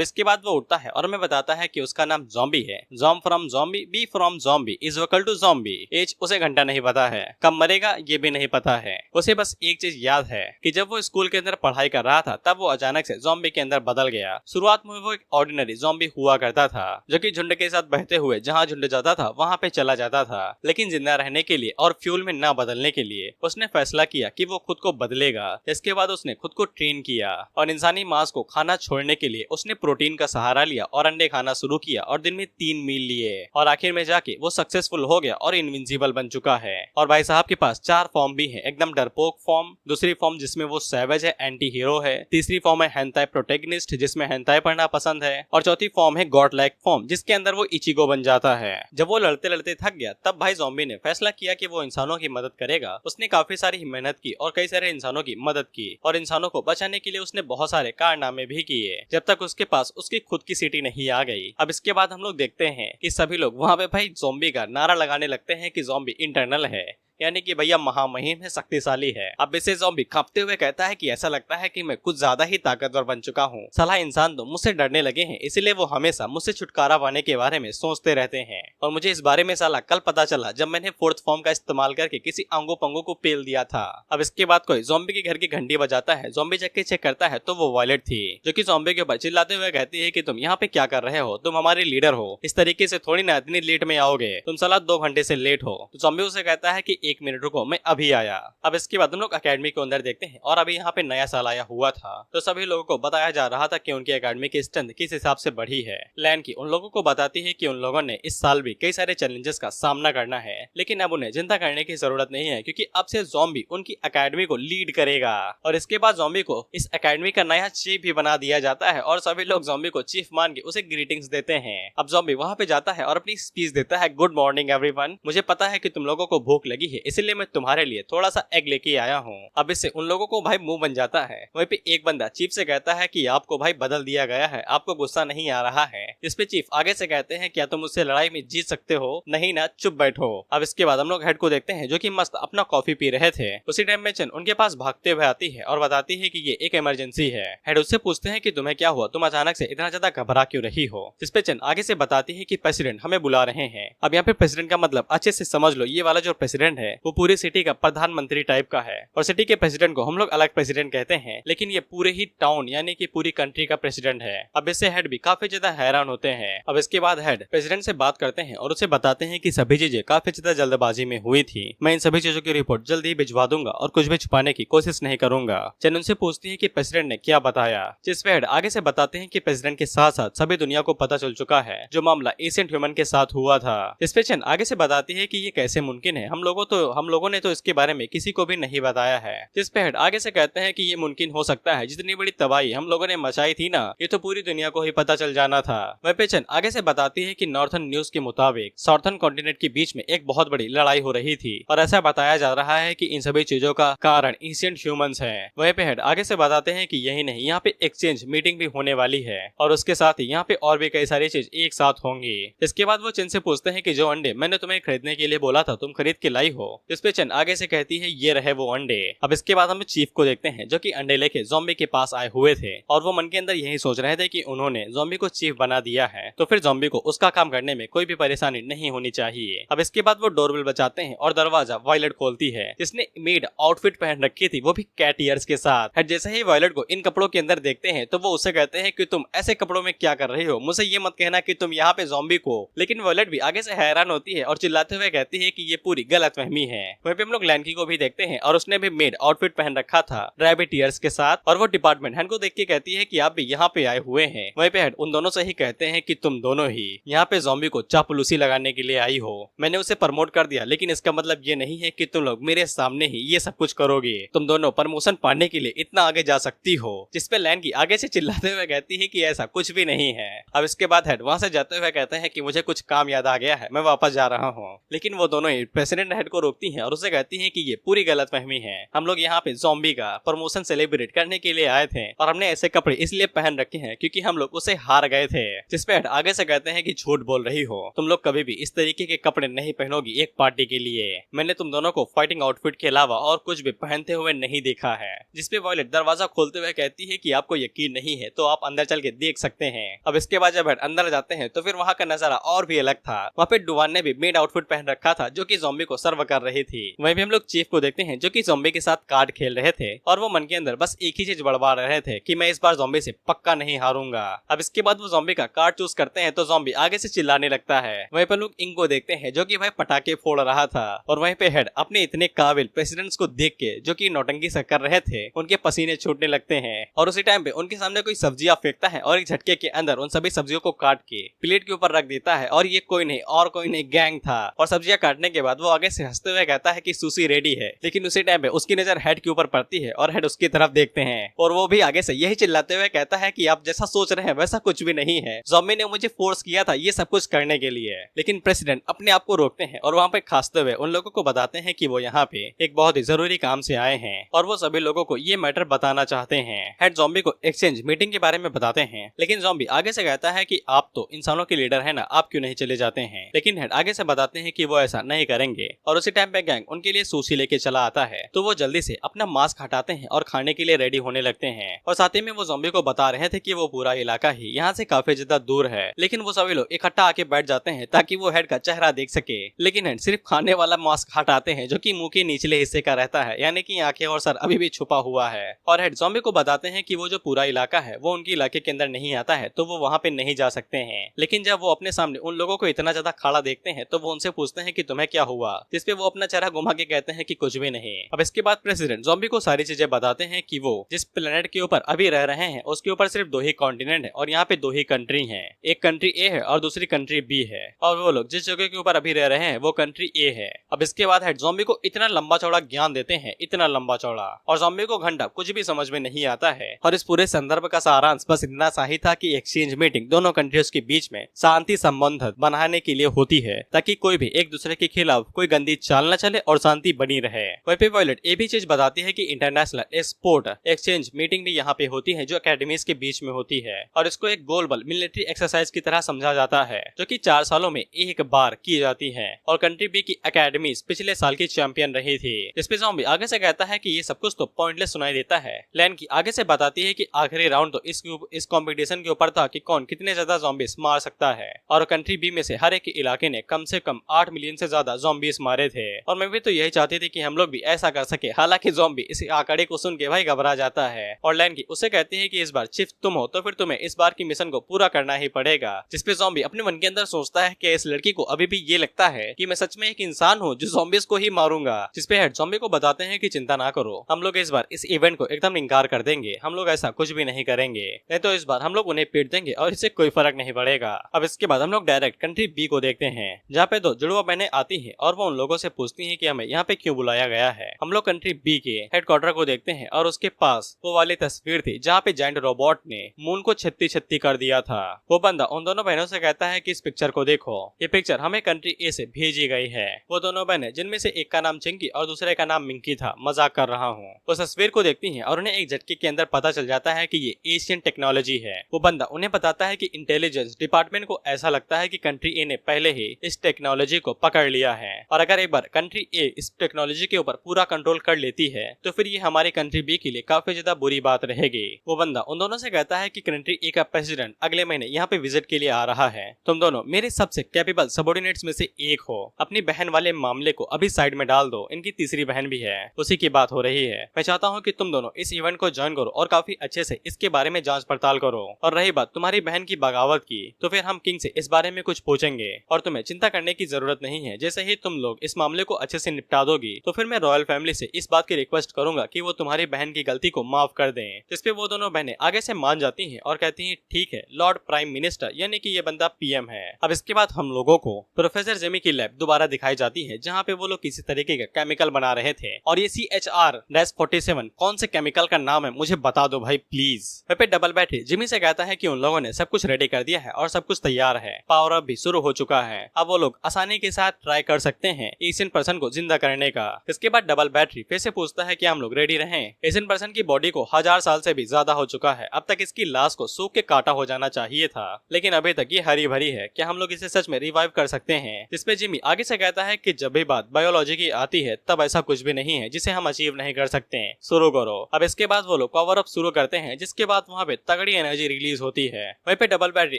इसके बाद वो उठता है और हमें बताता है कि उसका नाम ज़ॉम्बी है। Zom from zombie, B from zombie is equal to zombie. As उसे घंटा नहीं पता है, कब मरेगा ये भी नहीं पता है। उसे बस एक चीज याद है कि जब वो स्कूल के अंदर पढ़ाई कर रहा था तब वो अचानक से ज़ॉम्बी के अंदर बदल गया। शुरुआत में वो एक ऑर्डिनरी ज़ॉम्बी हुआ करता था जो कि झुंड के साथ बहते हुए जहाँ झुंड जाता था वहाँ पे चला जाता था, लेकिन जिंदा रहने के लिए और फ्यूल में ना बदलने के लिए उसने फैसला किया कि वो खुद को बदलेगा। इसके बाद उसने खुद को ट्रेन किया और इंसानी मांस को खाना छोड़ने के लिए उसने प्रोटीन का सहारा लिया और अंडे खाना शुरू किया और दिन में 3 मील लिए और आखिर में जाके वो सक्सेसफुल हो गया और इनविंसिबल बन चुका है। और भाई साहब के पास 4 फॉर्म भी है, एकदम डरपोक फॉर्म, दूसरी फॉर्म जिसमें वो सैवेज है, एंटी हीरो है, तीसरी फॉर्म है हेंताई प्रोटेगनिस्ट जिसमें हेंताई पढ़ना पसंद है, और चौथी फॉर्म है गॉड लाइक फॉर्म जिसके अंदर वो इचिगो बन जाता है। जब वो लड़ते लड़ते थक गया तब भाई ज़ॉम्बी ने फैसला किया कि वो इंसानों की मदद करेगा। उसने काफी सारी मेहनत की और कई सारे इंसानों की मदद की और इंसानों को बचाने के लिए उसने बहुत सारे कारनामे भी किए जब तक उसके पास उसकी खुद की सिटी नहीं आ गई। अब इसके बाद हम लोग देखते हैं कि सभी लोग वहाँ पे भाई ज़ॉम्बी का नारा लगाने लगते हैं कि ज़ॉम्बी इंटरनल है, यानी कि भैया महामहिम है, शक्तिशाली है। अब इसे ज़ॉम्बी कांपते हुए कहता है कि ऐसा लगता है कि मैं कुछ ज्यादा ही ताकतवर बन चुका हूँ। साला इंसान तो मुझसे डरने लगे हैं, इसीलिए वो हमेशा मुझसे छुटकारा पाने के बारे में सोचते रहते हैं और मुझे इस बारे में साला कल पता चला जब मैंने फोर्थ फॉर्म का इस्तेमाल करके किसी अंगो पंगो को पेल दिया था। अब इसके बाद कोई ज़ॉम्बी के घर की घंटी बजाता है। ज़ॉम्बी जाके चेक करता है तो वो वायलेट थी जो कि ज़ॉम्बी के ऊपर चिल्लाते हुए कहती है कि तुम यहाँ पे क्या कर रहे हो, तुम हमारे लीडर हो, इस तरीके से थोड़ी ना इतनी लेट में आओगे, तुम साला 2 घंटे से लेट हो। तो ज़ॉम्बी उसे कहता है कि 1 मिनट रुको, मैं अभी आया। अब इसके बाद हम लोग अकेडमी के अंदर देखते हैं और अभी यहाँ पे नया साल आया हुआ था तो सभी लोगों को बताया जा रहा था कि उनकी अकेडमी की स्ट्रेंथ किस हिसाब से बढ़ी है। लैन की उन लोगों को बताती है कि उन लोगों ने इस साल भी कई सारे चैलेंजेस का सामना करना है, लेकिन अब उन्हें चिंता करने की जरूरत नहीं है क्योंकि अब से ज़ॉम्बी उनकी अकेडमी को लीड करेगा। और इसके बाद ज़ॉम्बी को इस अकेडमी का नया चीफ भी बना दिया जाता है और सभी लोग ज़ॉम्बी को चीफ मान के उसे ग्रीटिंग्स देते हैं। अब ज़ॉम्बी वहाँ पे जाता है और अपनी स्पीच देता है, गुड मॉर्निंग एवरीवन, मुझे पता है कि तुम लोगों को भूख लगी है, इसीलिए मैं तुम्हारे लिए थोड़ा सा एग लेके आया हूँ। अब इससे उन लोगों को भाई मुंह बन जाता है। वहीं पे एक बंदा चीफ से कहता है कि आपको भाई बदल दिया गया है, आपको गुस्सा नहीं आ रहा है। इस पे चीफ आगे से कहते हैं क्या तुम मुझसे लड़ाई में जीत सकते हो? नहीं ना, चुप बैठो। अब इसके बाद हम लोग हेड को देखते हैं जो कि मस्त अपना कॉफी पी रहे थे। उसी टाइम में चन उनके पास भागते हुए आती है और बताती है कि ये एक इमरजेंसी है। हेड उससे पूछते हैं कि तुम्हें क्या हुआ, तुम अचानक से इतना ज्यादा घबरा क्यों रही हो? जिस पे चन आगे से बताती है कि प्रेसिडेंट हमें बुला रहे हैं। अब यहाँ पे प्रेसिडेंट का मतलब अच्छे से समझ लो, ये वाला जो प्रेसिडेंट है वो पूरी सिटी का प्रधानमंत्री टाइप का है। और सिटी के प्रेसिडेंट को हम लोग अलग प्रेसिडेंट कहते हैं, लेकिन ये पूरे ही टाउन यानी कि पूरी कंट्री का प्रेसिडेंट है। अब इससे हेड भी काफी ज्यादा हैरान होते हैं। अब इसके बाद हेड प्रेसिडेंट से बात करते हैं और उसे बताते हैं कि सभी चीजें काफी ज्यादा जल्दबाजी में हुई थी। मैं इन सभी चीजों की रिपोर्ट जल्दी ही भिजवा दूंगा और कुछ भी छुपाने की कोशिश नहीं करूंगा। चन उनसे पूछती है कि प्रेसिडेंट ने क्या बताया। जिस पे हेड आगे से बताते हैं कि प्रेसिडेंट के साथ साथ सभी दुनिया को पता चल चुका है जो मामला एशियंट ह्यूमन के साथ हुआ था। इस पे चन आगे से बताती है कि ये कैसे मुमकिन है, हम लोगों ने तो इसके बारे में किसी को भी नहीं बताया है। जिस पे हेड आगे से कहते हैं कि ये मुमकिन हो सकता है, जितनी बड़ी तबाही हम लोगों ने मचाई थी ना, ये तो पूरी दुनिया को ही पता चल जाना था। वह पे चन आगे से बताती है कि नॉर्थर्न न्यूज के मुताबिक साउथर्न कॉन्टिनेंट के बीच में एक बहुत बड़ी लड़ाई हो रही थी और ऐसा बताया जा रहा है कि इन सभी चीजों का कारण एशियंट ह्यूमंस हैं। वहीं पे हेड आगे से बताते हैं कि यही नहीं, यहाँ पे एक्सचेंज मीटिंग भी होने वाली है और उसके साथ ही यहाँ पे और भी कई सारी चीज एक साथ होंगी। इसके बाद वो चन से पूछते हैं कि जो अंडे मैंने तुम्हें खरीदने के लिए बोला था तुम खरीद के लाई हो? इस पे चन आगे से कहती है ये रहे वो अंडे। अब इसके बाद हम चीफ को देखते हैं जो कि अंडे लेके ज़ॉम्बी के पास आए हुए थे और वो मन के अंदर यही सोच रहे थे कि उन्होंने ज़ॉम्बी को चीफ बना दिया है तो फिर ज़ॉम्बी को उसका काम करने में कोई भी परेशानी नहीं होनी चाहिए। अब इसके बाद वो डोरबेल बजाते हैं और दरवाजा वायलेट खोलती है जिसने मेड आउटफिट पहन रखी थी, वो भी कैट ईयर्स के साथ। जैसे ही वायलेट को इन कपड़ों के अंदर देखते हैं तो वो उससे कहते हैं कि तुम ऐसे कपड़ों में क्या कर रही हो, मुझे ये मत कहना कि तुम यहाँ पे ज़ॉम्बी को। लेकिन वायलेट भी आगे से हैरान होती है और चिल्लाते हुए कहती है कि ये पूरी गलतफहमी है। वहीं पे हम लोग लैंकी को भी देखते हैं और उसने भी मेड आउटफिट पहन रखा था रैबिट ईयर्स के साथ और वो डिपार्टमेंट हेड को देख के कहती है कि आप भी यहाँ पे आए हुए हैं। वहीं पे हेड उन दोनों से ही कहते हैं कि तुम दोनों ही यहाँ पे ज़ॉम्बी को चापलूसी लगाने के लिए आई हो। मैंने उसे प्रमोट कर दिया लेकिन इसका मतलब ये नहीं है कि तुम लोग मेरे सामने ही ये सब कुछ करोगे। तुम दोनों प्रमोशन पाने के लिए इतना आगे जा सकती हो। जिसपे लैंकी आगे से चिल्लाते हुए कहती है कि ऐसा कुछ भी नहीं है। अब इसके बाद हेड वहाँ से जाते हुए कहते हैं कि मुझे कुछ काम याद आ गया है, मैं वापस जा रहा हूँ। लेकिन वो दोनों ही प्रेसिडेंट हेड को रोकती हैं और उसे कहती हैं कि ये पूरी गलतफहमी है, हम लोग यहाँ पे ज़ॉम्बी का प्रमोशन सेलिब्रेट करने के लिए आए थे और हमने ऐसे कपड़े इसलिए पहन रखे हैं क्योंकि हम लोग उसे हार गए थे। जिसपे हेड आगे से कहते हैं कि झूठ बोल रही हो, तुम लोग कभी भी इस तरीके के कपड़े नहीं पहनोगी एक पार्टी के लिए। मैंने तुम दोनों को फाइटिंग आउटफिट के अलावा और कुछ भी पहनते हुए नहीं देखा है। जिसपे वायलेट दरवाजा खोलते हुए कहती है कि आपको यकीन नहीं है तो आप अंदर चल के देख सकते हैं। अब इसके बाद जब हेड अंदर जाते हैं तो फिर वहाँ का नजारा और भी अलग था। वहाँ पे डुवान ने भी मेड आउटफिट पहन रखा था जो कि ज़ॉम्बी को सर्व कर रही थी। वहीं भी हम लोग चीफ को देखते हैं जो कि ज़ॉम्बी के साथ कार्ड खेल रहे थे और वो मन के अंदर बस एक ही चीज बड़बा रहे थे कि मैं इस बार ज़ॉम्बी से पक्का नहीं हारूंगा। अब इसके बाद वो ज़ॉम्बी का कार्ड चूज करते हैं तो ज़ॉम्बी आगे से चिल्लाने लगता है। वहीं पर लोग इंग को देखते हैं जो कि भाई पटाखे फोड़ रहा था और वहीं पे हेड अपने इतने काबिल प्रेसिडेंट्स को देख के जो कि नौटंकी से कर रहे थे उनके पसीने छूटने लगते हैं और उसी टाइम पे उनके सामने कोई सब्जियां फेंकता है और एक झटके के अंदर उन सभी सब्जियों को काट के प्लेट के ऊपर रख देता है और ये कोई नहीं और कोई नहीं गैंग था। और सब्जियां काटने के बाद वो आगे से हंसते हुए कहता है कि सुशी रेडी है, लेकिन उसी टाइम पे उसकी नजर हेड के ऊपर पड़ती है और हेड उसकी तरफ देखते हैं और वो भी आगे से यही चिल्लाते हुए कहता है कि आप जैसा सोच रहे हैं वैसा कुछ भी नहीं है, ज़ॉम्बी ने मुझे फोर्स किया था ये सब कुछ करने के लिए। लेकिन प्रेसिडेंट अपने आप को रोकते हैं और वहाँ पे खांसते हुए उन लोगों को बताते हैं कि वो यहाँ पे एक बहुत ही जरूरी काम से आए हैं और वो सभी लोगों को ये मैटर बताना चाहते हैं। हेड ज़ॉम्बी को एक्सचेंज मीटिंग के बारे में बताते हैं लेकिन ज़ॉम्बी आगे से कहता है कि आप तो इंसानों के लीडर है ना, आप क्यों नहीं चले जाते हैं। लेकिन हेड आगे से बताते हैं कि वो ऐसा नहीं करेंगे और उसी टाइम पे गैंग उनके लिए सुशी लेके चला आता है तो वो जल्दी से अपना मास्क हटाते हैं और खाने के लिए रेडी होने लगते हैं और साथ ही में वो ज़ॉम्बी को बता रहे थे कि वो पूरा इलाका ही यहाँ से काफी ज्यादा दूर है। लेकिन वो सभी लोग इकट्ठा आके बैठ जाते हैं ताकि वो हेड का चेहरा देख सके। लेकिन हेड सिर्फ खाने वाला मास्क हटाते हैं जो कि मुंह के निचले हिस्से का रहता है यानी कि आंखें और सर अभी भी छुपा हुआ है और हेड ज़ॉम्बी को बताते हैं कि वो जो पूरा इलाका है वो उनके इलाके के अंदर नहीं आता है तो वो वहाँ पे नहीं जा सकते हैं। लेकिन जब वो अपने सामने उन लोगों को इतना ज्यादा खड़ा देखते हैं तो वो उनसे पूछते हैं कि तुम्हें क्या हुआ, जिसपे वो अपना चेहरा घुमा के कहते हैं कि कुछ भी नहीं। अब इसके बाद प्रेसिडेंट ज़ॉम्बी को सारी चीजें बताते हैं कि वो जिस प्लेनेट के ऊपर अभी रह रहे हैं उसके ऊपर सिर्फ 2 ही कॉन्टिनेंट है और यहाँ पे 2 ही कंट्री है, एक कंट्री ए है और दूसरी कंट्री बी है और वो लोग जिस जगह के ऊपर अभी रह रहे हैं वो कंट्री ए है। अब इसके बाद हेड ज़ॉम्बी को इतना लंबा चौड़ा ज्ञान देते हैं, इतना लंबा चौड़ा, और ज़ॉम्बी जॉम्बी को घंटा कुछ भी समझ में नहीं आता है और इस पूरे संदर्भ का सारांश बस इतना सा ही था कि एक्सचेंज मीटिंग दोनों कंट्रीज के बीच में शांति संबंध बनाने के लिए होती है ताकि कोई भी एक दूसरे के खिलाफ कोई गंदी चाल न चले और शांति बनी रहे। वहीं पे वॉयलेट ये भी चीज बताती है कि इंटरनेशनल एक्सपोर्ट एक्सचेंज मीटिंग भी यहाँ पे होती है जो अकेडमीज के बीच में होती है और इसको एक ग्लोबल मिलिट्री एक्सरसाइज की तरह समझा जाता है जो कि 4 सालों में एक बार की जाती है और कंट्री बी की अकेडमीज पिछले साल की चैंपियन रही थी। जिसपे ज़ॉम्बी आगे से कहता है कि ये सब कुछ तो पॉइंटलेस सुनाई देता है। लैन की आगे से बताती है कि आखिरी राउंड तो इस कंपटीशन के ऊपर था कि कौन कितने ज्यादा ज़ॉम्बीज मार सकता है और कंट्री बी में से हर एक इलाके ने कम से कम 8 मिलियन से ज्यादा ज़ॉम्बीज मारे थे और मैं भी तो यही चाहती थी कि हम लोग भी ऐसा कर सके। हालांकि ज़ॉम्बी इस आंकड़े को सुन के भाई घबरा जाता है और लैन की उसे कहती है कि इस बार चीफ तुम हो तो फिर तुम्हें इस बार की मिशन को पूरा करना ही पड़ेगा। जिसपे ज़ॉम्बी अपने मन के अंदर सोचता है कि इस लड़की को अभी भी ये लगता है कि मैं सच में एक इंसान हूँ जो ज़ॉम्बीज को ही मारूंगा। जिसपे हेड ज़ॉम्बी को बताते हैं कि चिंता ना करो, हम लोग इस बार इस इवेंट को एकदम इनकार कर देंगे, हम लोग ऐसा कुछ भी नहीं करेंगे, नहीं तो इस बार हम लोग उन्हें पीट देंगे और इससे कोई फर्क नहीं पड़ेगा। अब इसके बाद हम लोग डायरेक्ट कंट्री बी को देखते हैं जहाँ पे 2 जुड़वा बहनें आती हैं और वो उन लोगों से पूछती हैं कि हमें यहाँ पे क्यों बुलाया गया है। हम लोग कंट्री बी के हेडक्वार्टर को देखते हैं और उसके पास वो वाली तस्वीर थी जहाँ पे जायंट रोबोट ने मून को छत्ती छत्ती कर दिया था। वो बंदा उन दोनों बहनों से कहता है कि इस पिक्चर को देखो, ये पिक्चर हमें कंट्री ए से भेजी गई है। वो दोनों बहनें जिनमें से एक का नाम चिंकी और दूसरे का नाम मिंकी था, मजाक कर रहा हूँ, उस तस्वीर को देखती हैं और उन्हें एक झटके के अंदर पता चल जाता है कि ये एशियन टेक्नोलॉजी है। वो बंदा उन्हें बताता है कि इंटेलिजेंस डिपार्टमेंट को ऐसा लगता है कि कंट्री ए ने पहले ही इस टेक्नोलॉजी को पकड़ लिया है और अगर एक बार कंट्री ए इस टेक्नोलॉजी के ऊपर पूरा कंट्रोल कर लेती है तो फिर ये हमारी कंट्री बी के लिए काफी ज्यादा बुरी बात रहेगी। वो बंदा उन दोनों से कहता है कि कंट्री ए का प्रेसिडेंट अगले महीने यहाँ पे विजिट के लिए आ रहा है, तुम दोनों मेरे सबसे कैपेबल सबॉर्डिनेट्स में से एक हो, अपनी बहन वाले मामले को अभी साइड में डाल दो, इनकी तीसरी बहन भी है, उसी की बात हो रही है। मैं चाहता हूँ कि तुम दोनों इस इवेंट को ज्वाइन करो और काफी अच्छे से इसके बारे में जांच पड़ताल करो। और रही बात तुम्हारी बहन की बगावत की तो फिर हम किंग से इस बारे में कुछ पूछेंगे और तुम्हें चिंता करने की जरूरत नहीं है। जैसे ही तुम लोग इस मामले को अच्छे से निपटा दोगी तो फिर मैं रॉयल फैमिली से इस बात की रिक्वेस्ट करूंगा कि वो तुम्हारी बहन की गलती को माफ कर दें। जिसपे वो दोनों बहनें आगे से मान जाती हैं और कहती हैं ठीक है लॉर्ड प्राइम मिनिस्टर, यानी कि ये बंदा पीएम है। अब इसके बाद हम लोगों को प्रोफेसर जेमी की लैब दोबारा दिखाई जाती है जहाँ पे वो लोग किसी तरीके का केमिकल बना रहे थे और ये CHR-47 कौन से केमिकल का नाम है मुझे बता दो भाई प्लीज। पे डबल बैटरी जिमी से कहता है कि उन लोगों ने सब कुछ रेडी कर दिया है और सब कुछ तैयार है, पावर अप भी शुरू हो चुका है, अब वो लोग आसानी के साथ ट्राई कर सकते हैं एशियन पर्सन को जिंदा करने का। इसके बाद डबल बैटरी फिर से पूछता है कि हम लोग रेडी रहें। एशियन पर्सन की बॉडी को 1000 साल से भी ज्यादा हो चुका है, अब तक इसकी लाश को सूख के काटा हो जाना चाहिए था, लेकिन अभी तक ये हरी भरी है, क्या हम लोग इसे सच में रिवाइव कर सकते हैं। जिसपे जिमी आगे से कहता है कि जब भी बात बायोलॉजी की आती है तब ऐसा कुछ भी नहीं है जिसे हम अचीव नहीं कर सकते, शुरू करो। अब इसके बाद वो लोग पावर अप शुरू करते हैं जिसके बाद वहाँ पे तगड़ी एनर्जी रिलीज होती है। वहीं पे डबल बैटरी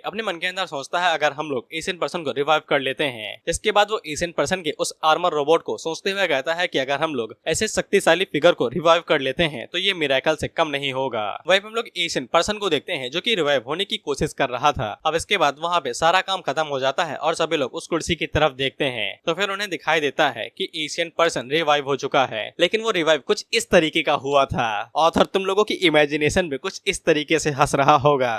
अपने मन के अंदर सोचता है अगर हम लोग एशियन पर्सन को रिवाइव कर लेते हैं। इसके बाद वो एशियन पर्सन के उस आर्मर रोबोट को सोचते हुए कहता है कि अगर हम लोग ऐसे शक्तिशाली फिगर को रिवाइव कर लेते हैं तो ये मिरेकल से कम नहीं होगा। वहीं पे हम लोग एशियन पर्सन को देखते हैं जो कि रिवाइव होने की कोशिश कर रहा था। अब इसके बाद वहाँ पे सारा काम खत्म हो जाता है और सभी लोग उस कुर्सी की तरफ देखते हैं तो फिर उन्हें दिखाई देता है कि एशियन पर्सन रिवाइव हो चुका है, लेकिन वो रिवाइव कुछ इस तरीके का हुआ था। ऑथर तुम लोगों की इमेजिनेशन में कुछ इस तरीके से हंस रहा होगा।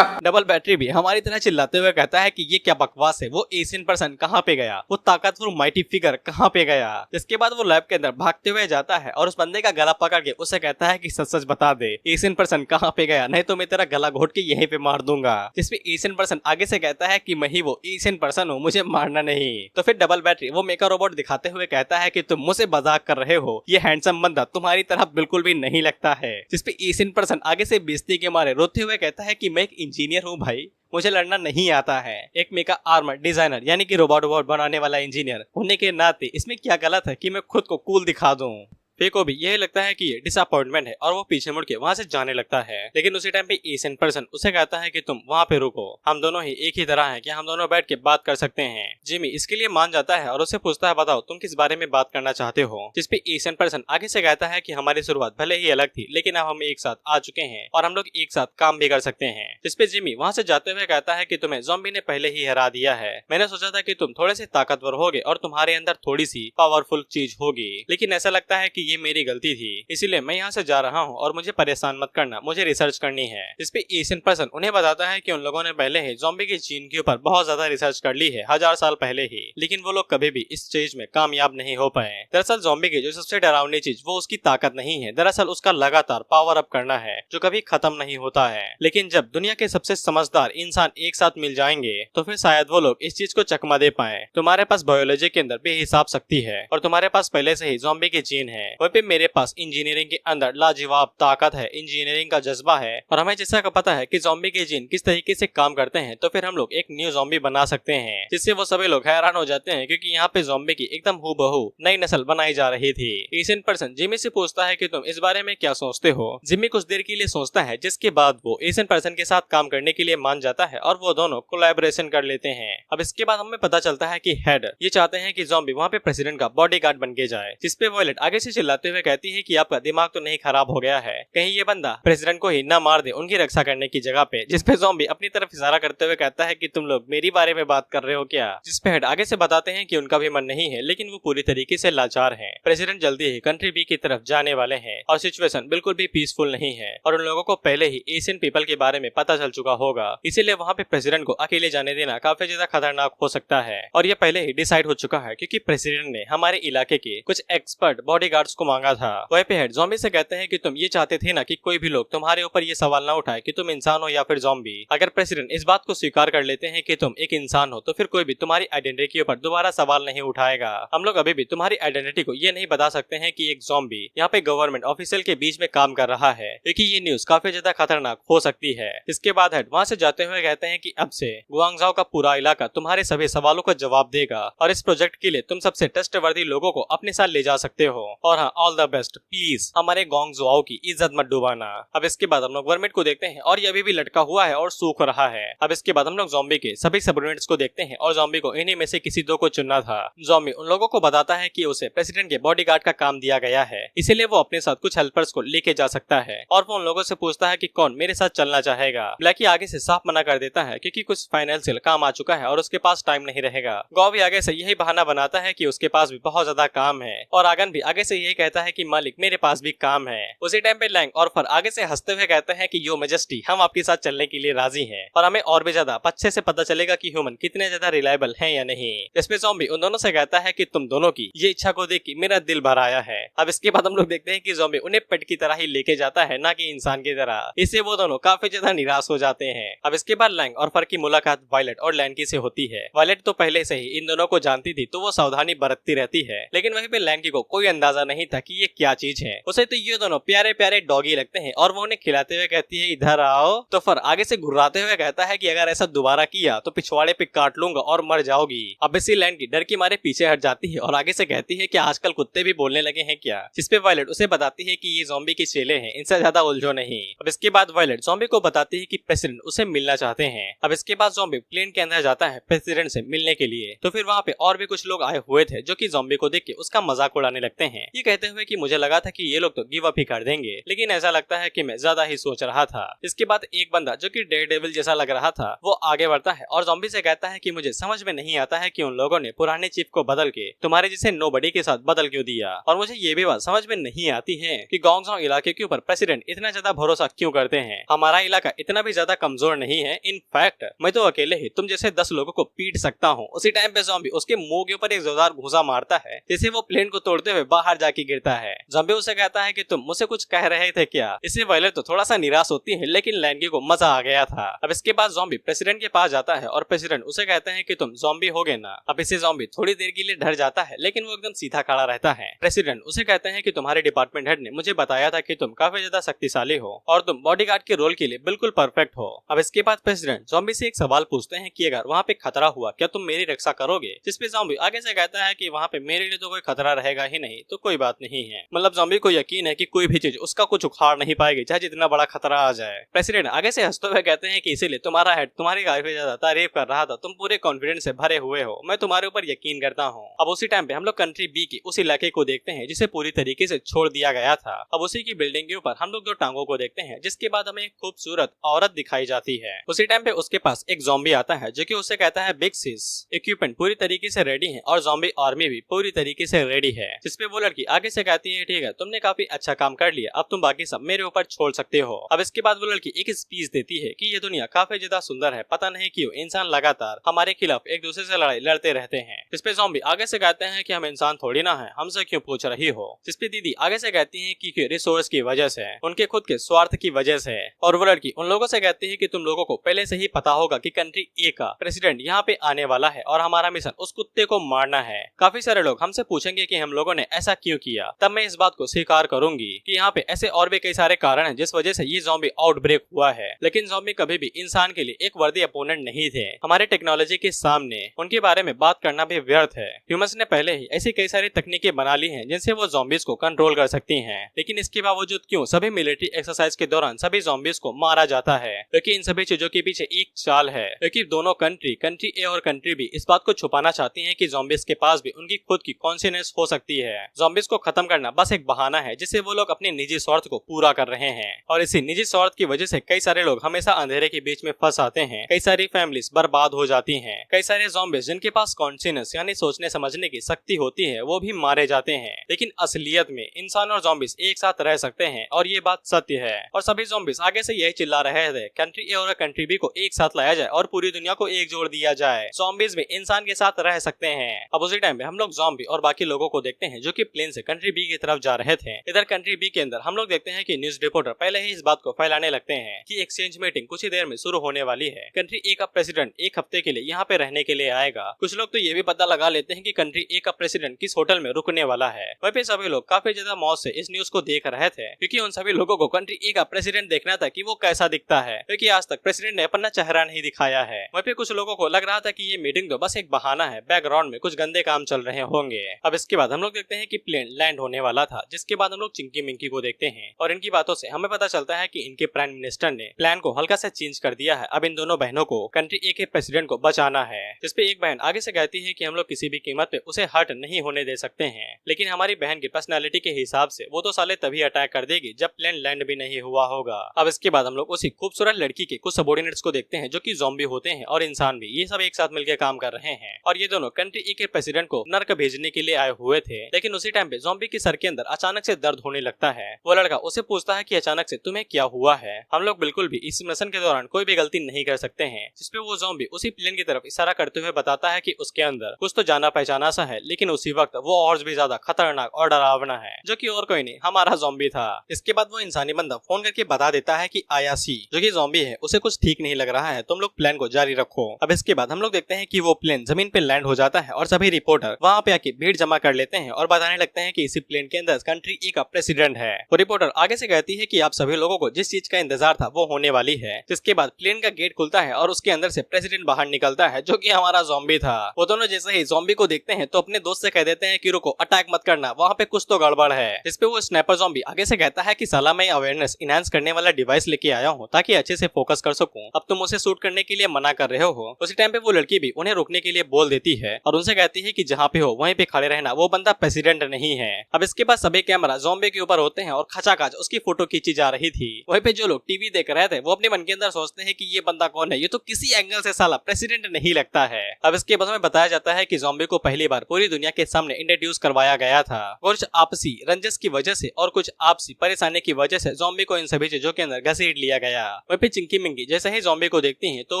डबल बैटरी भी हमारी तरह चिल्लाते हुए कहता है कि ये क्या बकवास है, वो एशियन पर्सन कहाँ पे गया, वो ताकतवर माइटी फिगर कहाँ पे गया। इसके बाद वो लैब के अंदर भागते हुए जाता है और उस बंदे का गला पकड़ के उसे कहता है कि सच सच बता दे एशियन पर्सन कहाँ पे गया, नहीं तो मैं तेरा गला घोट के यहीं पे मार दूंगा। जिसपे एशियन पर्सन आगे से कहता है कि मैं ही वो एशियन पर्सन हूँ, मुझे मारना नहीं। तो फिर डबल बैटरी वो मेका रोबोट दिखाते हुए कहता है कि तुम मुझसे मजाक कर रहे हो, ये हैंडसम बंदा तुम्हारी तरह बिल्कुल भी नहीं लगता है। जिसपे एशियन पर्सन आगे से बेइज्जती के मारे रोते हुए कहता है कि मैं एक इंजीनियर हूँ भाई, मुझे लड़ना नहीं आता है। एक मेका आर्मर डिजाइनर यानी कि रोबोट बनाने वाला इंजीनियर होने के नाते इसमें क्या गलत है कि मैं खुद को कूल दिखा दूं। फे को भी यही लगता है कि ये डिसअपॉइंटमेंट है और वो पीछे मुड़ के वहाँ से जाने लगता है, लेकिन उसी टाइम पे एशियन पर्सन उसे कहता है कि तुम वहाँ पे रुको, हम दोनों ही एक ही तरह हैं कि हम दोनों बैठ के बात कर सकते हैं। जिमी इसके लिए मान जाता है और उसे पूछता है बताओ तुम किस बारे में बात करना चाहते हो। जिसपे एशियन पर्सन आगे से कहता है कि हमारी शुरुआत भले ही अलग थी लेकिन अब हम एक साथ आ चुके हैं और हम लोग एक साथ काम भी कर सकते हैं। जिसपे जिमी वहाँ से जाते हुए कहता है कि तुम्हें ज़ॉम्बी ने पहले ही हरा दिया है, मैंने सोचा था कि तुम थोड़े से ताकतवर होगे और तुम्हारे अंदर थोड़ी सी पावरफुल चीज होगी, लेकिन ऐसा लगता है कि ये मेरी गलती थी, इसीलिए मैं यहाँ से जा रहा हूँ और मुझे परेशान मत करना, मुझे रिसर्च करनी है। इस पे एशियन पर्सन उन्हें बताता है कि उन लोगों ने पहले ही ज़ॉम्बी के जीन के ऊपर बहुत ज्यादा रिसर्च कर ली है 1000 साल पहले ही, लेकिन वो लोग कभी भी इस चीज में कामयाब नहीं हो पाए। दरअसल ज़ॉम्बी की जो सबसे डरावनी चीज वो उसकी ताकत नहीं है, दरअसल उसका लगातार पावर अप करना है जो कभी खत्म नहीं होता है। लेकिन जब दुनिया के सबसे समझदार इंसान एक साथ मिल जाएंगे तो फिर शायद वो लोग इस चीज को चकमा दे पाए। तुम्हारे पास बायोलॉजी के अंदर बेहिसाब शक्ति है और तुम्हारे पास पहले से ही ज़ॉम्बी के जीन है, वहीं पे मेरे पास इंजीनियरिंग के अंदर लाजवाब ताकत है, इंजीनियरिंग का जज्बा है और हमें जैसा का पता है कि ज़ॉम्बी के जीन किस तरीके से काम करते हैं, तो फिर हम लोग एक न्यू ज़ॉम्बी बना सकते हैं जिससे वो सभी लोग हैरान हो जाते हैं क्योंकि यहाँ पे ज़ॉम्बी की एकदम हूबहू नई नस्ल बनाई जा रही थी। एशियन पर्सन जिमी से पूछता है कि तुम इस बारे में क्या सोचते हो। जिमी कुछ देर के लिए सोचता है जिसके बाद वो एशियन पर्सन के साथ काम करने के लिए मान जाता है और वो दोनों कोलैबोरेशन कर लेते हैं। अब इसके बाद हमें पता चलता है कि हेड ये चाहते हैं कि ज़ॉम्बी वहाँ पे प्रेसिडेंट का बॉडीगार्ड बन के जाए, जिसपे वॉयलेट आगे से चिल्लाते हुए कहती है कि आपका दिमाग तो नहीं खराब हो गया है, कहीं ये बंदा प्रेसिडेंट को ही न मार दे उनकी रक्षा करने की जगह पे। जिसपे ज़ॉम्बी अपनी तरफ इशारा करते हुए कहता है कि तुम लोग मेरी बारे में बात कर रहे हो क्या। जिसपे हेड आगे से बताते हैं कि उनका भी मन नहीं है लेकिन वो पूरी तरीके से लाचार है। प्रेसिडेंट जल्दी ही कंट्री बी की तरफ जाने वाले हैं और सिचुएशन बिल्कुल भी पीसफुल नहीं है और उन लोगों को पहले ही एशियन पीपल के बारे में पता चल चुका होगा, इसीलिए वहाँ पे प्रेसिडेंट को अकेले जाने देना काफी ज्यादा खतरनाक हो सकता है। और ये पहले ही डिसाइड हो चुका है क्योंकि प्रेसिडेंट ने हमारे इलाके के कुछ एक्सपर्ट बॉडीगार्ड्स को मांगा था। वहीं पे हेड ज़ॉम्बी से कहते हैं कि तुम ये चाहते थे ना कि कोई भी लोग तुम्हारे ऊपर ये सवाल ना उठाए कि तुम इंसान हो या फिर ज़ॉम्बी। अगर प्रेसिडेंट इस बात को स्वीकार कर लेते हैं कि तुम एक इंसान हो तो फिर कोई भी तुम्हारी आइडेंटिटी के ऊपर दोबारा सवाल नहीं उठाएगा। हम लोग अभी भी तुम्हारी आइडेंटिटी को ये नहीं बता सकते हैं कि एक ज़ॉम्बी यहाँ पे गवर्नमेंट ऑफिशियल के बीच में काम कर रहा है क्योंकि ये न्यूज काफी ज्यादा खतरनाक हो सकती है। इसके बाद हेड वहाँ से जाते हुए कहते हैं कि अब से गुआंगझाओ का पूरा इलाका तुम्हारे सभी सवालों का जवाब देगा और इस प्रोजेक्ट के लिए तुम सबसे ट्रस्टवर्दी लोगों को अपने साथ ले जा सकते हो। और हाँ, ऑल द बेस्ट, प्लीज हमारे गुआंगझाओ की इज्जत मत डुबाना। अब इसके बाद हम लोग गवर्नमेंट को देखते हैं और ये अभी भी लटका हुआ है और सूख रहा है। अब इसके बाद हम लोग ज़ॉम्बी के सभी सबऑर्डिनेट्स को देखते हैं और ज़ॉम्बी को इन्हीं में से किसी दो को चुनना था। ज़ॉम्बी उन लोगों को बताता है कि उसे प्रेसिडेंट के बॉडीगार्ड का काम दिया गया है, इसीलिए वो अपने साथ कुछ हेल्पर्स को लेके जा सकता है और वो उन लोगों से पूछता है कि कौन मेरे साथ चलना चाहेगा। ब्लैकी आगे से साफ मना कर देता है क्योंकि कुछ फाइनेंशियल काम आ चुका है और उसके पास टाइम नहीं रहेगा। गौ भी आगे से यही बहाना बनाता है कि उसके पास भी बहुत ज्यादा काम है और आगन भी आगे से यही कहता है कि मालिक मेरे पास भी काम है। उसी टाइम पे लैंग और फर आगे से हंसते हुए कहते हैं कि यो मेजेस्टी, हम आपके साथ चलने के लिए राजी हैं और हमें और भी ज्यादा अच्छे से पता चलेगा कि ह्यूमन कितने ज्यादा रिलायबल हैं या नहीं। इसमें ज़ॉम्बी उन दोनों से कहता है कि तुम दोनों की ये इच्छा को देख के मेरा दिल भर आया है। अब इसके बाद हम लोग देखते हैं कि ज़ॉम्बी उन्हें पेट की तरह ही लेके जाता है, ना कि इंसान की तरह। इससे वो दोनों काफी ज्यादा निराश हो जाते हैं। अब इसके बाद लैंग और फर की मुलाकात वायलेट और लैंकी से होती है। वायलेट तो पहले से ही इन दोनों को जानती थी तो वो सावधानी बरतती रहती है, लेकिन वहीं पे लैंकी को कोई अंदाजा नहीं था कि ये क्या चीज है। उसे तो ये दोनों प्यारे प्यारे डॉगी लगते हैं और वो उन्हें खिलाते हुए कहती है इधर आओ। तो फर आगे से घुर्राते हुए कहता है कि अगर ऐसा दोबारा किया तो पिछवाड़े पे काट लूंगा और मर जाओगी। अब इसी लैंकी डर के मारे पीछे हट जाती है और आगे से कहती है कि आजकल कुत्ते भी बोलने लगे हैं क्या। जिसपे वायलेट उसे बताती है कि ये ज़ॉम्बी के चेले हैं, इनसे ज्यादा उलझो नहीं। अब इसके बाद वायलेट ज़ॉम्बी को बताती है कि प्रेसिडेंट उसे मिलना चाहते हैं। अब इसके बाद ज़ॉम्बी प्लेन के अंदर जाता है प्रेसिडेंट से मिलने के लिए। तो फिर वहाँ पे और भी कुछ लोग आए हुए थे जो कि ज़ॉम्बी को देख के उसका मजाक उड़ाने लगते हैं, ये कहते हुए कि मुझे लगा था कि ये लोग तो गिव अप ही कर देंगे, लेकिन ऐसा लगता है कि मैं ज्यादा ही सोच रहा था। इसके बाद एक बंदा जो कि डेयरडेविल जैसा लग रहा था वो आगे बढ़ता है और ज़ॉम्बी से कहता है कि मुझे समझ में नहीं आता है कि उन लोगों ने पुराने चीफ को बदल के तुम्हारे जैसे नोबडी के साथ बदल क्यों दिया, और मुझे ये भी बात समझ में नहीं आती है कि गुआंगझाओ इलाके के ऊपर प्रेसिडेंट इतना ज्यादा भरोसा क्यों करते हैं। हमारा इलाका इतना भी ज्यादा कमजोर नहीं है, इनफैक्ट मैं तो अकेले ही तुम जैसे 10 लोगों को पीट सकता हूँ। उसी टाइम पे ज़ॉम्बी उसके मुंह के ऊपर एक जोरदार घूंसा मारता है जिससे वो प्लेन को तोड़ते हुए बाहर जाके गिरता है। ज़ॉम्बी उसे कहता है कि तुम मुझसे कुछ कह रहे थे क्या। इससे वायलेट तो थोड़ा सा निराश होती है, लेकिन लैंगी को मजा आ गया था। अब इसके बाद ज़ॉम्बी प्रेसिडेंट के पास जाता है और प्रेसिडेंट उसे कहते हैं कि तुम ज़ॉम्बी हो गए ना। अब इसे ज़ॉम्बी थोड़ी देर के लिए डर जाता है, लेकिन वो एकदम सीधा खड़ा रहता है। प्रेसिडेंट उसे कहते हैं कि तुम्हारे डिपार्टमेंट हेड ने मुझे बताया था कि तुम काफी ज्यादा शक्तिशाली हो और तुम बॉडीगार्ड के रोल के लिए बिल्कुल परफेक्ट हो। अब इसके बाद प्रेसिडेंट ज़ॉम्बी से एक सवाल पूछते हैं कि अगर वहाँ पे खतरा हुआ क्या तुम मेरी रक्षा करोगे। जिसपे ज़ॉम्बी आगे से कहता है कि वहाँ पे मेरे लिए तो कोई खतरा रहेगा ही नहीं, तो कोई बात नहीं है। मतलब ज़ॉम्बी को यकीन है कि कोई भी चीज उसका कुछ उखाड़ नहीं पाएगी, चाहे जितना बड़ा खतरा आ जाए। प्रेसिडेंट आगे से हंसते हुए कहते हैं कि इसीलिए तुम्हारा हेड तुम्हारी काफी ज्यादा तारीफ कर रहा था, तुम पूरे कॉन्फिडेंस से भरे हुए हो, मैं तुम्हारे ऊपर यकीन करता हूँ। अब उसी टाइम पे हम लोग कंट्री बी के उस इलाके को देखते हैं जिसे पूरी तरीके से छोड़ दिया गया था। अब उसी की बिल्डिंग के ऊपर हम लोग दो टांगों को देखते हैं, जिसके बाद हमें एक खूबसूरत औरत दिखाई जाती है। उसी टाइम पे उसके पास एक ज़ॉम्बी आता है जो कि उसे कहता है बिग सिस, इक्विपमेंट पूरी तरीके से रेडी है और ज़ॉम्बी आर्मी भी पूरी तरीके से रेडी है। जिसपे वो लड़की आगे से कहती है ठीक है तुमने काफी अच्छा काम कर लिया, अब तुम बाकी सब मेरे ऊपर छोड़ सकते हो। अब इसके बाद वो लड़की एक स्पीच देती है कि ये दुनिया काफी ज्यादा सुंदर है, पता नहीं क्यों इंसान लगातार हमारे खिलाफ एक दूसरे से लड़ाई लड़ते रहते हैं। जिसपे ज़ॉम्बी आगे से कहते हैं कि हम इंसान थोड़ी ना है, हमसे क्यों पूछ रही हो। जिसपे दीदी आगे से कहती है कि रिसोर्स की वजह से, उनके खुद के स्वार्थ की वजह से। और वो लड़की उन लोगों से कहती है कि तुम लोगों को पहले से ही पता होगा कि कंट्री ए का प्रेसिडेंट यहाँ पे आने वाला है और हमारा मिशन उस कुत्ते को मारना है। काफी सारे लोग हमसे पूछेंगे कि हम लोगों ने ऐसा क्यों किया, तब मैं इस बात को स्वीकार करूंगी कि यहाँ पे ऐसे और भी कई सारे कारण हैं जिस वजह से ये ज़ॉम्बी आउटब्रेक हुआ है। लेकिन ज़ॉम्बी कभी भी इंसान के लिए एक वर्दी अपोनेंट नहीं थे। हमारे टेक्नोलॉजी के सामने उनके बारे में बात करना भी व्यर्थ है। ह्यूमंस ने पहले ही ऐसी कई सारी तकनीकें बना ली हैं जिनसे वो ज़ॉम्बीज को कंट्रोल कर सकती हैं। लेकिन इसके बावजूद क्यों सभी मिलिट्री एक्सरसाइज के दौरान सभी ज़ॉम्बीज को मारा जाता है? क्योंकि इन सभी चीजों के पीछे एक चाल है। क्योंकि दोनों कंट्री ए और कंट्री बी इस बात को छुपाना चाहती हैं कि ज़ॉम्बीज के पास भी उनकी खुद की कॉन्शियसनेस हो सकती है। ज़ॉम्बीज को खत्म करना बस एक बहाना है जिससे वो लोग अपने निजी स्वार्थ को पूरा कर रहे हैं। और इसी निजी स्वार्थ की वजह से कई सारे लोग हमेशा अंधेरे के बीच में फंस आते हैं। कई सारी फैमिलीज बर्बाद हो जाती हैं। कई सारे ज़ॉम्बीज जिनके पास कॉन्शियसनेस यानी सोचने समझने की शक्ति होती है वो भी मारे जाते हैं। लेकिन असलियत में इंसान और ज़ॉम्बीज एक साथ रह सकते हैं और ये बात सत्य है। और सभी ज़ॉम्बीज आगे से यही चिल्ला रहे थे कंट्री ए और कंट्री बी को एक साथ लाया जाए और पूरी दुनिया को एक जोड़ दिया जाए। ज़ॉम्बीज भी इंसान के साथ रह सकते हैं। अब उसी टाइम पे हम लोग ज़ॉम्बी और बाकी लोगों को देखते हैं जो कि प्लेन से कंट्री बी की तरफ जा रहे थे। इधर कंट्री बी के अंदर हम लोग देखते हैं कि न्यूज रिपोर्टर पहले ही इस बात को फैलाने लगते हैं कि एक्सचेंज मीटिंग कुछ ही देर में शुरू होने वाली है। कंट्री ए का प्रेसिडेंट एक हफ्ते के लिए यहाँ पे रहने के लिए आएगा। कुछ लोग तो ये भी पता लगा लेते हैं कि कंट्री ए का प्रेसिडेंट किस होटल में रुकने वाला है। वहीं पे सभी लोग काफी ज्यादा मौज से इस न्यूज को देख रहे थे क्योंकि उन सभी लोगों को कंट्री ए का प्रेसिडेंट देखना था कि वो कैसा दिखता है, क्योंकि आज तक प्रेसिडेंट ने अपना चेहरा नहीं दिखाया है। वहीं पे कुछ लोगों को लग रहा था कि ये मीटिंग तो बस एक बहाना है, बैकग्राउंड में कुछ गंदे काम चल रहे होंगे। अब इसके बाद हम लोग देखते हैं कि प्लेन लैंड होने वाला था, जिसके बाद हम लोग चिंकी मिंकी को देखते हैं और इनकी बातों से हमें पता चलता है कि इनके प्राइम मिनिस्टर ने प्लान को हल्का सा चेंज कर दिया है। अब इन दोनों बहनों को कंट्री ए के प्रेसिडेंट को बचाना है। जिसपे एक बहन आगे से कहती है कि हम लोग किसी भी कीमत पे उसे हर्ट नहीं होने दे सकते हैं, लेकिन हमारी बहन की पर्सनैलिटी के हिसाब से वो तो साले तभी अटैक कर देगी जब प्लेन लैंड भी नहीं हुआ होगा। अब इसके बाद हम लोग उसी खूबसूरत लड़की के कुछ सबॉर्डिनेट्स को देखते हैं जो कि ज़ॉम्बी होते हैं और इंसान भी, ये सब एक साथ मिलकर काम कर रहे हैं। और ये दोनों कंट्री ए के प्रेसिडेंट को नर्क भेजने के लिए आए हुए थे। लेकिन उसी टाइम पे ज़ॉम्बी के सर के अंदर अचानक से दर्द होने लगता है। वो लड़का उसे पूछता है कि अचानक से तुम्हें क्या हुआ है? हम लोग बिल्कुल भी इस मिशन के दौरान कोई भी गलती नहीं कर सकते हैं। जिसपे वो ज़ॉम्बी उसी प्लेन की तरफ इशारा करते हुए बताता है कि उसके अंदर कुछ तो जाना पहचाना सा है, लेकिन उसी वक्त वो और भी ज्यादा खतरनाक और डरावना है, जो कि और कोई नहीं हमारा ज़ॉम्बी था। इसके बाद वो इंसानी बंदा फोन करके बता देता है कि आयासी जो कि ज़ॉम्बी है उसे कुछ ठीक नहीं लग रहा है, तुम लोग प्लान को जारी रखो। अब इसके बाद हम लोग देखते हैं कि वो प्लेन जमीन पे लैंड हो जाता है और सभी रिपोर्टर वहाँ पे आके भीड़ जमा कर लेते हैं और बताने लगते हैं कि इसी प्लेन के अंदर कंट्री ए का प्रेसिडेंट है। वो रिपोर्टर आगे से कहती है कि आप सभी लोगों को जिस चीज का इंतजार था वो होने वाली है। जिसके बाद प्लेन का गेट खुलता है और उसके अंदर से प्रेसिडेंट बाहर निकलता है जो कि हमारा ज़ॉम्बी था। वो दोनों जैसे ही ज़ॉम्बी को देखते हैं तो अपने दोस्त से कह देते हैं कि रुको, अटैक मत करना, वहाँ पे कुछ तो गड़बड़ है। जिसपे वो स्नाइपर ज़ॉम्बी आगे से कहता है कि साला मैं अवेयरनेस इनहांस करने वाला डिवाइस लेके आया हूँ ताकि अच्छे से फोकस कर सकूं, अब तुम उसे शूट करने के लिए मना कर रहे हो। उसी टाइम पे वो लड़की भी उन्हें रोकने के लिए बोल देती है और उनसे कहती है कि जहाँ पे हो वहीं पे खड़े रहना, वो बंदा प्रेसिडेंट नहीं है। अब इसके बाद सभी कैमरा ज़ॉम्बी के ऊपर होते हैं और खचाखच उसकी फोटो खींची जा रही थी। वहीं पे जो लोग टीवी देख रहे थे वो अपने मन के अंदर सोचते हैं कि ये बंदा कौन है, ये तो किसी एंगल से साला प्रेसिडेंट नहीं लगता है। अब इसके बाद हमें बताया जाता है कि ज़ॉम्बी को पहली बार पूरी दुनिया के सामने इंट्रोड्यूस करवाया गया था। कुछ आपसी रंजिश की वजह से और कुछ आपसी परेशानी की वजह से ज़ॉम्बी को इन सभी चीजों के अंदर घसीट लिया गया। वहीं पे चिंकी मिंकी जैसे ही ज़ॉम्बी को देखती हैं तो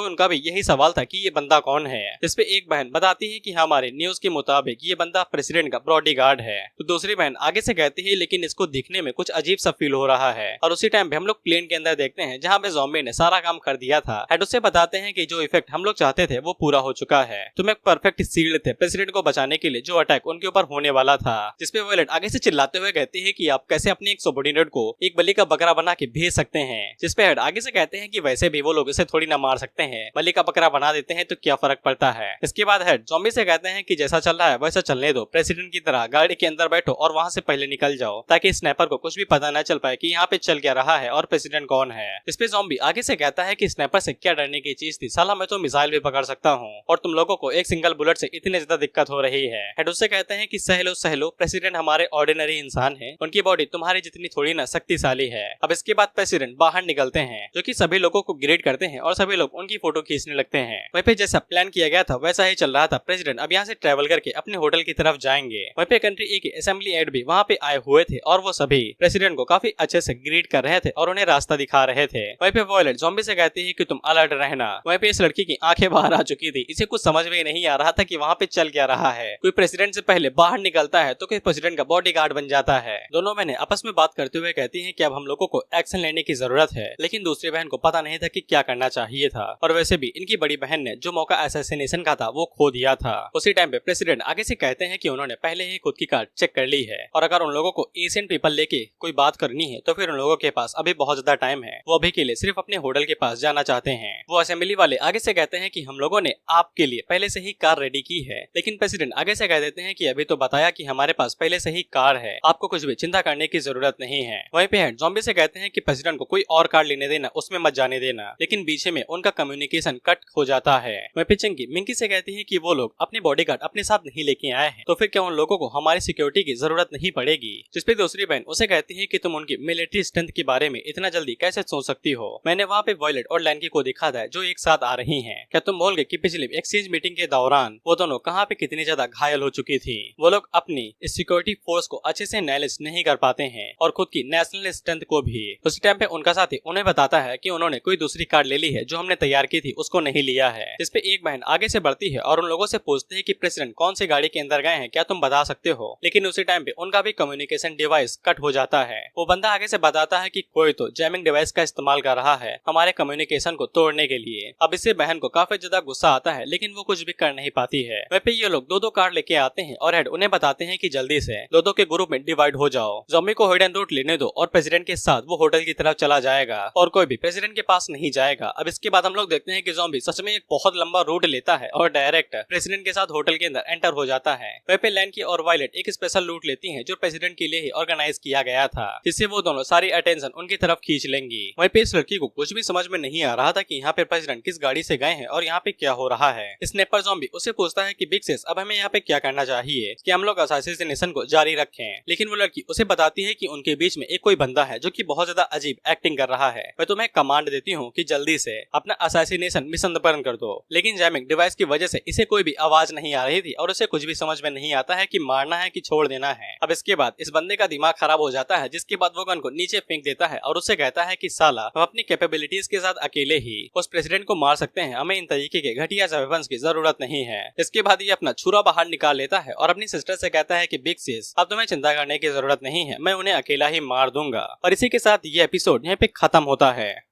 उनका भी यही सवाल था कि ये बंदा कौन है। इस पे एक बहन बताती है कि हमारे न्यूज के मुताबिक ये बंदा प्रेसिडेंट का बॉडीगार्ड है। तो दूसरी बहन आगे से कहती है लेकिन इसको दिखने में कुछ अजीब सा फील हो रहा है। और उसी टाइम पे हम लोग प्लेन के अंदर देखते हैं जहाँ पे ज़ॉम्बी ने सारा काम कर दिया था। हेड उससे बताते हैं कि जो इफेक्ट हम लोग चाहते थे वो पूरा हो चुका है, तुम एक परफेक्ट शील्ड थे प्रेसिडेंट को बचाने के लिए जो अटैक उनके ऊपर होने वाला था। जिसपे वॉयलेट आगे से चिल्लाते हुए कहती है कि आप कैसे अपने एक सबॉर्डिनेट को एक बलि का बकरा बना के भेज सकते हैं। जिसपे हेड आगे से कहते हैं कि वैसे भी वो लोग इसे थोड़ी ना मार सकते हैं, बलि का बकरा बना देते हैं तो क्या फर्क पड़ता है। इसके बाद हेड ज़ॉम्बी से कहते हैं कि जैसा चल रहा है वैसा चलने दो, प्रेसिडेंट की तरह गाड़ी के अंदर बैठो और वहाँ से पहले निकल जाओ ताकि स्नाइपर को कुछ भी पता न चल पाए कि यहाँ पे चल क्या रहा है और प्रेसिडेंट कौन है। इसपे ज़ॉम्बी आगे से कहता है कि स्नाइपर से क्या डरने की चीज थी, साला मैं तो मिसाइल भी पकड़ सकता हूँ और तुम लोगों को एक सिंगल बुलेट से इतनी ज्यादा दिक्कत हो रही है। हेड उससे कहते हैं कि सहलो सहलो, प्रेसिडेंट हमारे ऑर्डिनरी इंसान है, उनकी बॉडी तुम्हारी जितनी थोड़ी ना शक्तिशाली है। अब इसके बाद प्रेसिडेंट बाहर निकलते हैं जो कि सभी लोगों को ग्रेड करते हैं और सभी लोग उनकी फोटो खींचने लगते हैं। वहीं पे जैसा प्लान किया गया था वैसा ही चल रहा था। प्रेसिडेंट अब यहाँ से ट्रैवल करके अपने होटल की तरफ जाएंगे। वहीं पे कंट्री ए के असेंबली एड भी वहाँ पे आए हुए थे और वो सभी प्रेसिडेंट को काफी अच्छे से ग्रीट कर रहे थे और उन्हें रास्ता दिखा रहे थे। वहीं पे वॉयलेट ज़ॉम्बी से कहती है कि तुम अलर्ट रहना। वहीं पे इस लड़की की आंखें बाहर आ चुकी थी, इसे कुछ समझ में नहीं आ रहा था कि वहाँ पे चल क्या रहा है। कोई प्रेसिडेंट से पहले बाहर निकलता है तो कोई प्रेसिडेंट का बॉडीगार्ड बन जाता है। दोनों बहनें आपस में बात करते हुए कहती हैं कि अब हम लोगों को एक्शन लेने की जरूरत है, लेकिन दूसरी बहन को पता नहीं था कि क्या करना चाहिए था। और वैसे भी इनकी बड़ी बहन ने जो मौका असैसिनेशन का था वो खो दिया था। उसी टाइम पे प्रेसिडेंट आगे से कहते हैं कि उन्होंने पहले ही खुद की कार्ड चेक कर ली है और अगर उन लोगों को एशियन पीपल लेके कोई बात करनी है तो फिर उन लोगों के पास अभी बहुत ज्यादा टाइम है। वो अभी के लिए सिर्फ अपने होटल के पास जाना चाहते हैं। वो असेंबली वाले आगे से कहते हैं कि हम लोगों ने आपके लिए पहले से ही कार रेडी की है, लेकिन प्रेसिडेंट आगे से कह देते हैं कि अभी तो बताया कि हमारे पास पहले से ही कार है, आपको कुछ भी चिंता करने की जरूरत नहीं है। वहीं पे ज़ॉम्बी से कहते हैं कि प्रेसिडेंट को कोई और कार लेने देना, उसमें मत जाने देना, लेकिन बीच में उनका कम्युनिकेशन कट हो जाता है। वहीं पे चिंकी मिंकी से कहती है कि वो लोग अपने बॉडीगार्ड अपने साथ नहीं लेके आए हैं तो फिर क्या उन लोगों को हमारी सिक्योरिटी की जरूरत नहीं पड़ेगी। जिसपे दूसरी बहन उसे कहती है कि तुम उनकी मिलिट्री स्ट्रेंथ के बारे में इतना जल्दी कैसे सोच सकती हो। मैंने वहाँ पे वॉयलेट और लैंकी को देखा था जो एक साथ आ रही हैं। क्या तुम भूल गए कि पिछली एक्सचेंज मीटिंग के दौरान वो दोनों कहाँ पे कितनी ज्यादा घायल हो चुकी थी। वो लोग अपनी इस सिक्योरिटी फोर्स को अच्छे से एनालिसिस नहीं कर पाते हैं और खुद की नेशनल स्ट्रेंथ को भी। उसी टाइम पे उनका साथी उन्हें बताता है कि उन्होंने कोई दूसरी कार्ड ले ली है जो हमने तैयार की थी उसको नहीं लिया है। इस पे एक बहन आगे से बढ़ती है और उन लोगों से पूछती है कि प्रेसिडेंट कौन सी गाड़ी के अंदर गए हैं, क्या तुम बता सकते हो। लेकिन उसी टाइम पे उनका भी कम्युनिकेशन डिवाइस कट हो जाता है। वो बंदा आगे से बताता है कि कोई तो जैमिंग डिवाइस का इस्तेमाल कर रहा है हमारे कम्युनिकेशन को तोड़ने के लिए। अब इससे बहन को काफी ज्यादा गुस्सा आता है, लेकिन वो कुछ भी कर नहीं पाती है। वहीं पे ये लोग दो कार लेके आते हैं और हेड उन्हें बताते हैं कि जल्दी से दो के ग्रुप में डिवाइड हो जाओ। ज़ॉम्बी को हिडन रूट लेने दो और प्रेसिडेंट के साथ वो होटल की तरफ चला जाएगा और कोई भी प्रेसिडेंट के पास नहीं जाएगा। अब इसके बाद हम लोग देखते हैं कि ज़ॉम्बी सच में एक बहुत लंबा रूट लेता है और डायरेक्ट प्रेसिडेंट के साथ होटल के अंदर एंटर हो जाता है। वहीं पे लैंकी और वायलेट एक स्पेशल लूट लेती हैं जो प्रेसिडेंट के लिए ही ऑर्गेनाइज किया गया था, जिससे वो दोनों सारी अटेंशन उनकी तरफ खींच लेंगी। वहीं पे इस लड़की को कुछ भी समझ में नहीं आ रहा था कि यहाँ पे प्रेसिडेंट किस गाड़ी से गए हैं और यहाँ पे क्या हो रहा है। स्नैपर ज़ॉम्बी उसे पूछता है कि बिग सेस अब हमें यहाँ पे क्या करना चाहिए, कि हम लोग असैसिनेशन को जारी रखें। लेकिन वो लड़की उसे बताती है कि उनके बीच में एक कोई बंदा है जो कि बहुत ज्यादा अजीब एक्टिंग कर रहा है। मैं तुम्हें कमांड देती हूँ कि जल्दी से अपना असैसिनेशन मिशन संपन्न कर दो। लेकिन जैमिंग डिवाइस की वजह से इसे कोई भी आवाज नहीं आ रही थी और उसे कुछ भी समझ में नहीं आता है कि मारना है कि छोड़ देना है। अब इसके बाद इस बंदे का दिमाग खराब हो जाता है, जिसके बाद वो गन को नीचे फेंक देता है और उससे कहता है कि साला हम अपनी कैपेबिलिटीज के साथ अकेले ही उस प्रेसिडेंट को मार सकते हैं, हमें इन तरीके के घटिया वेपन्स की जरूरत नहीं है। इसके बाद ये अपना छुरा बाहर निकाल लेता है और अपनी सिस्टर से कहता है कि बिग सिस अब तुम्हें चिंता करने की जरूरत नहीं है, मैं उन्हें अकेला ही मार दूंगा। और इसी के साथ ये एपिसोड यहाँ पे खत्म होता है।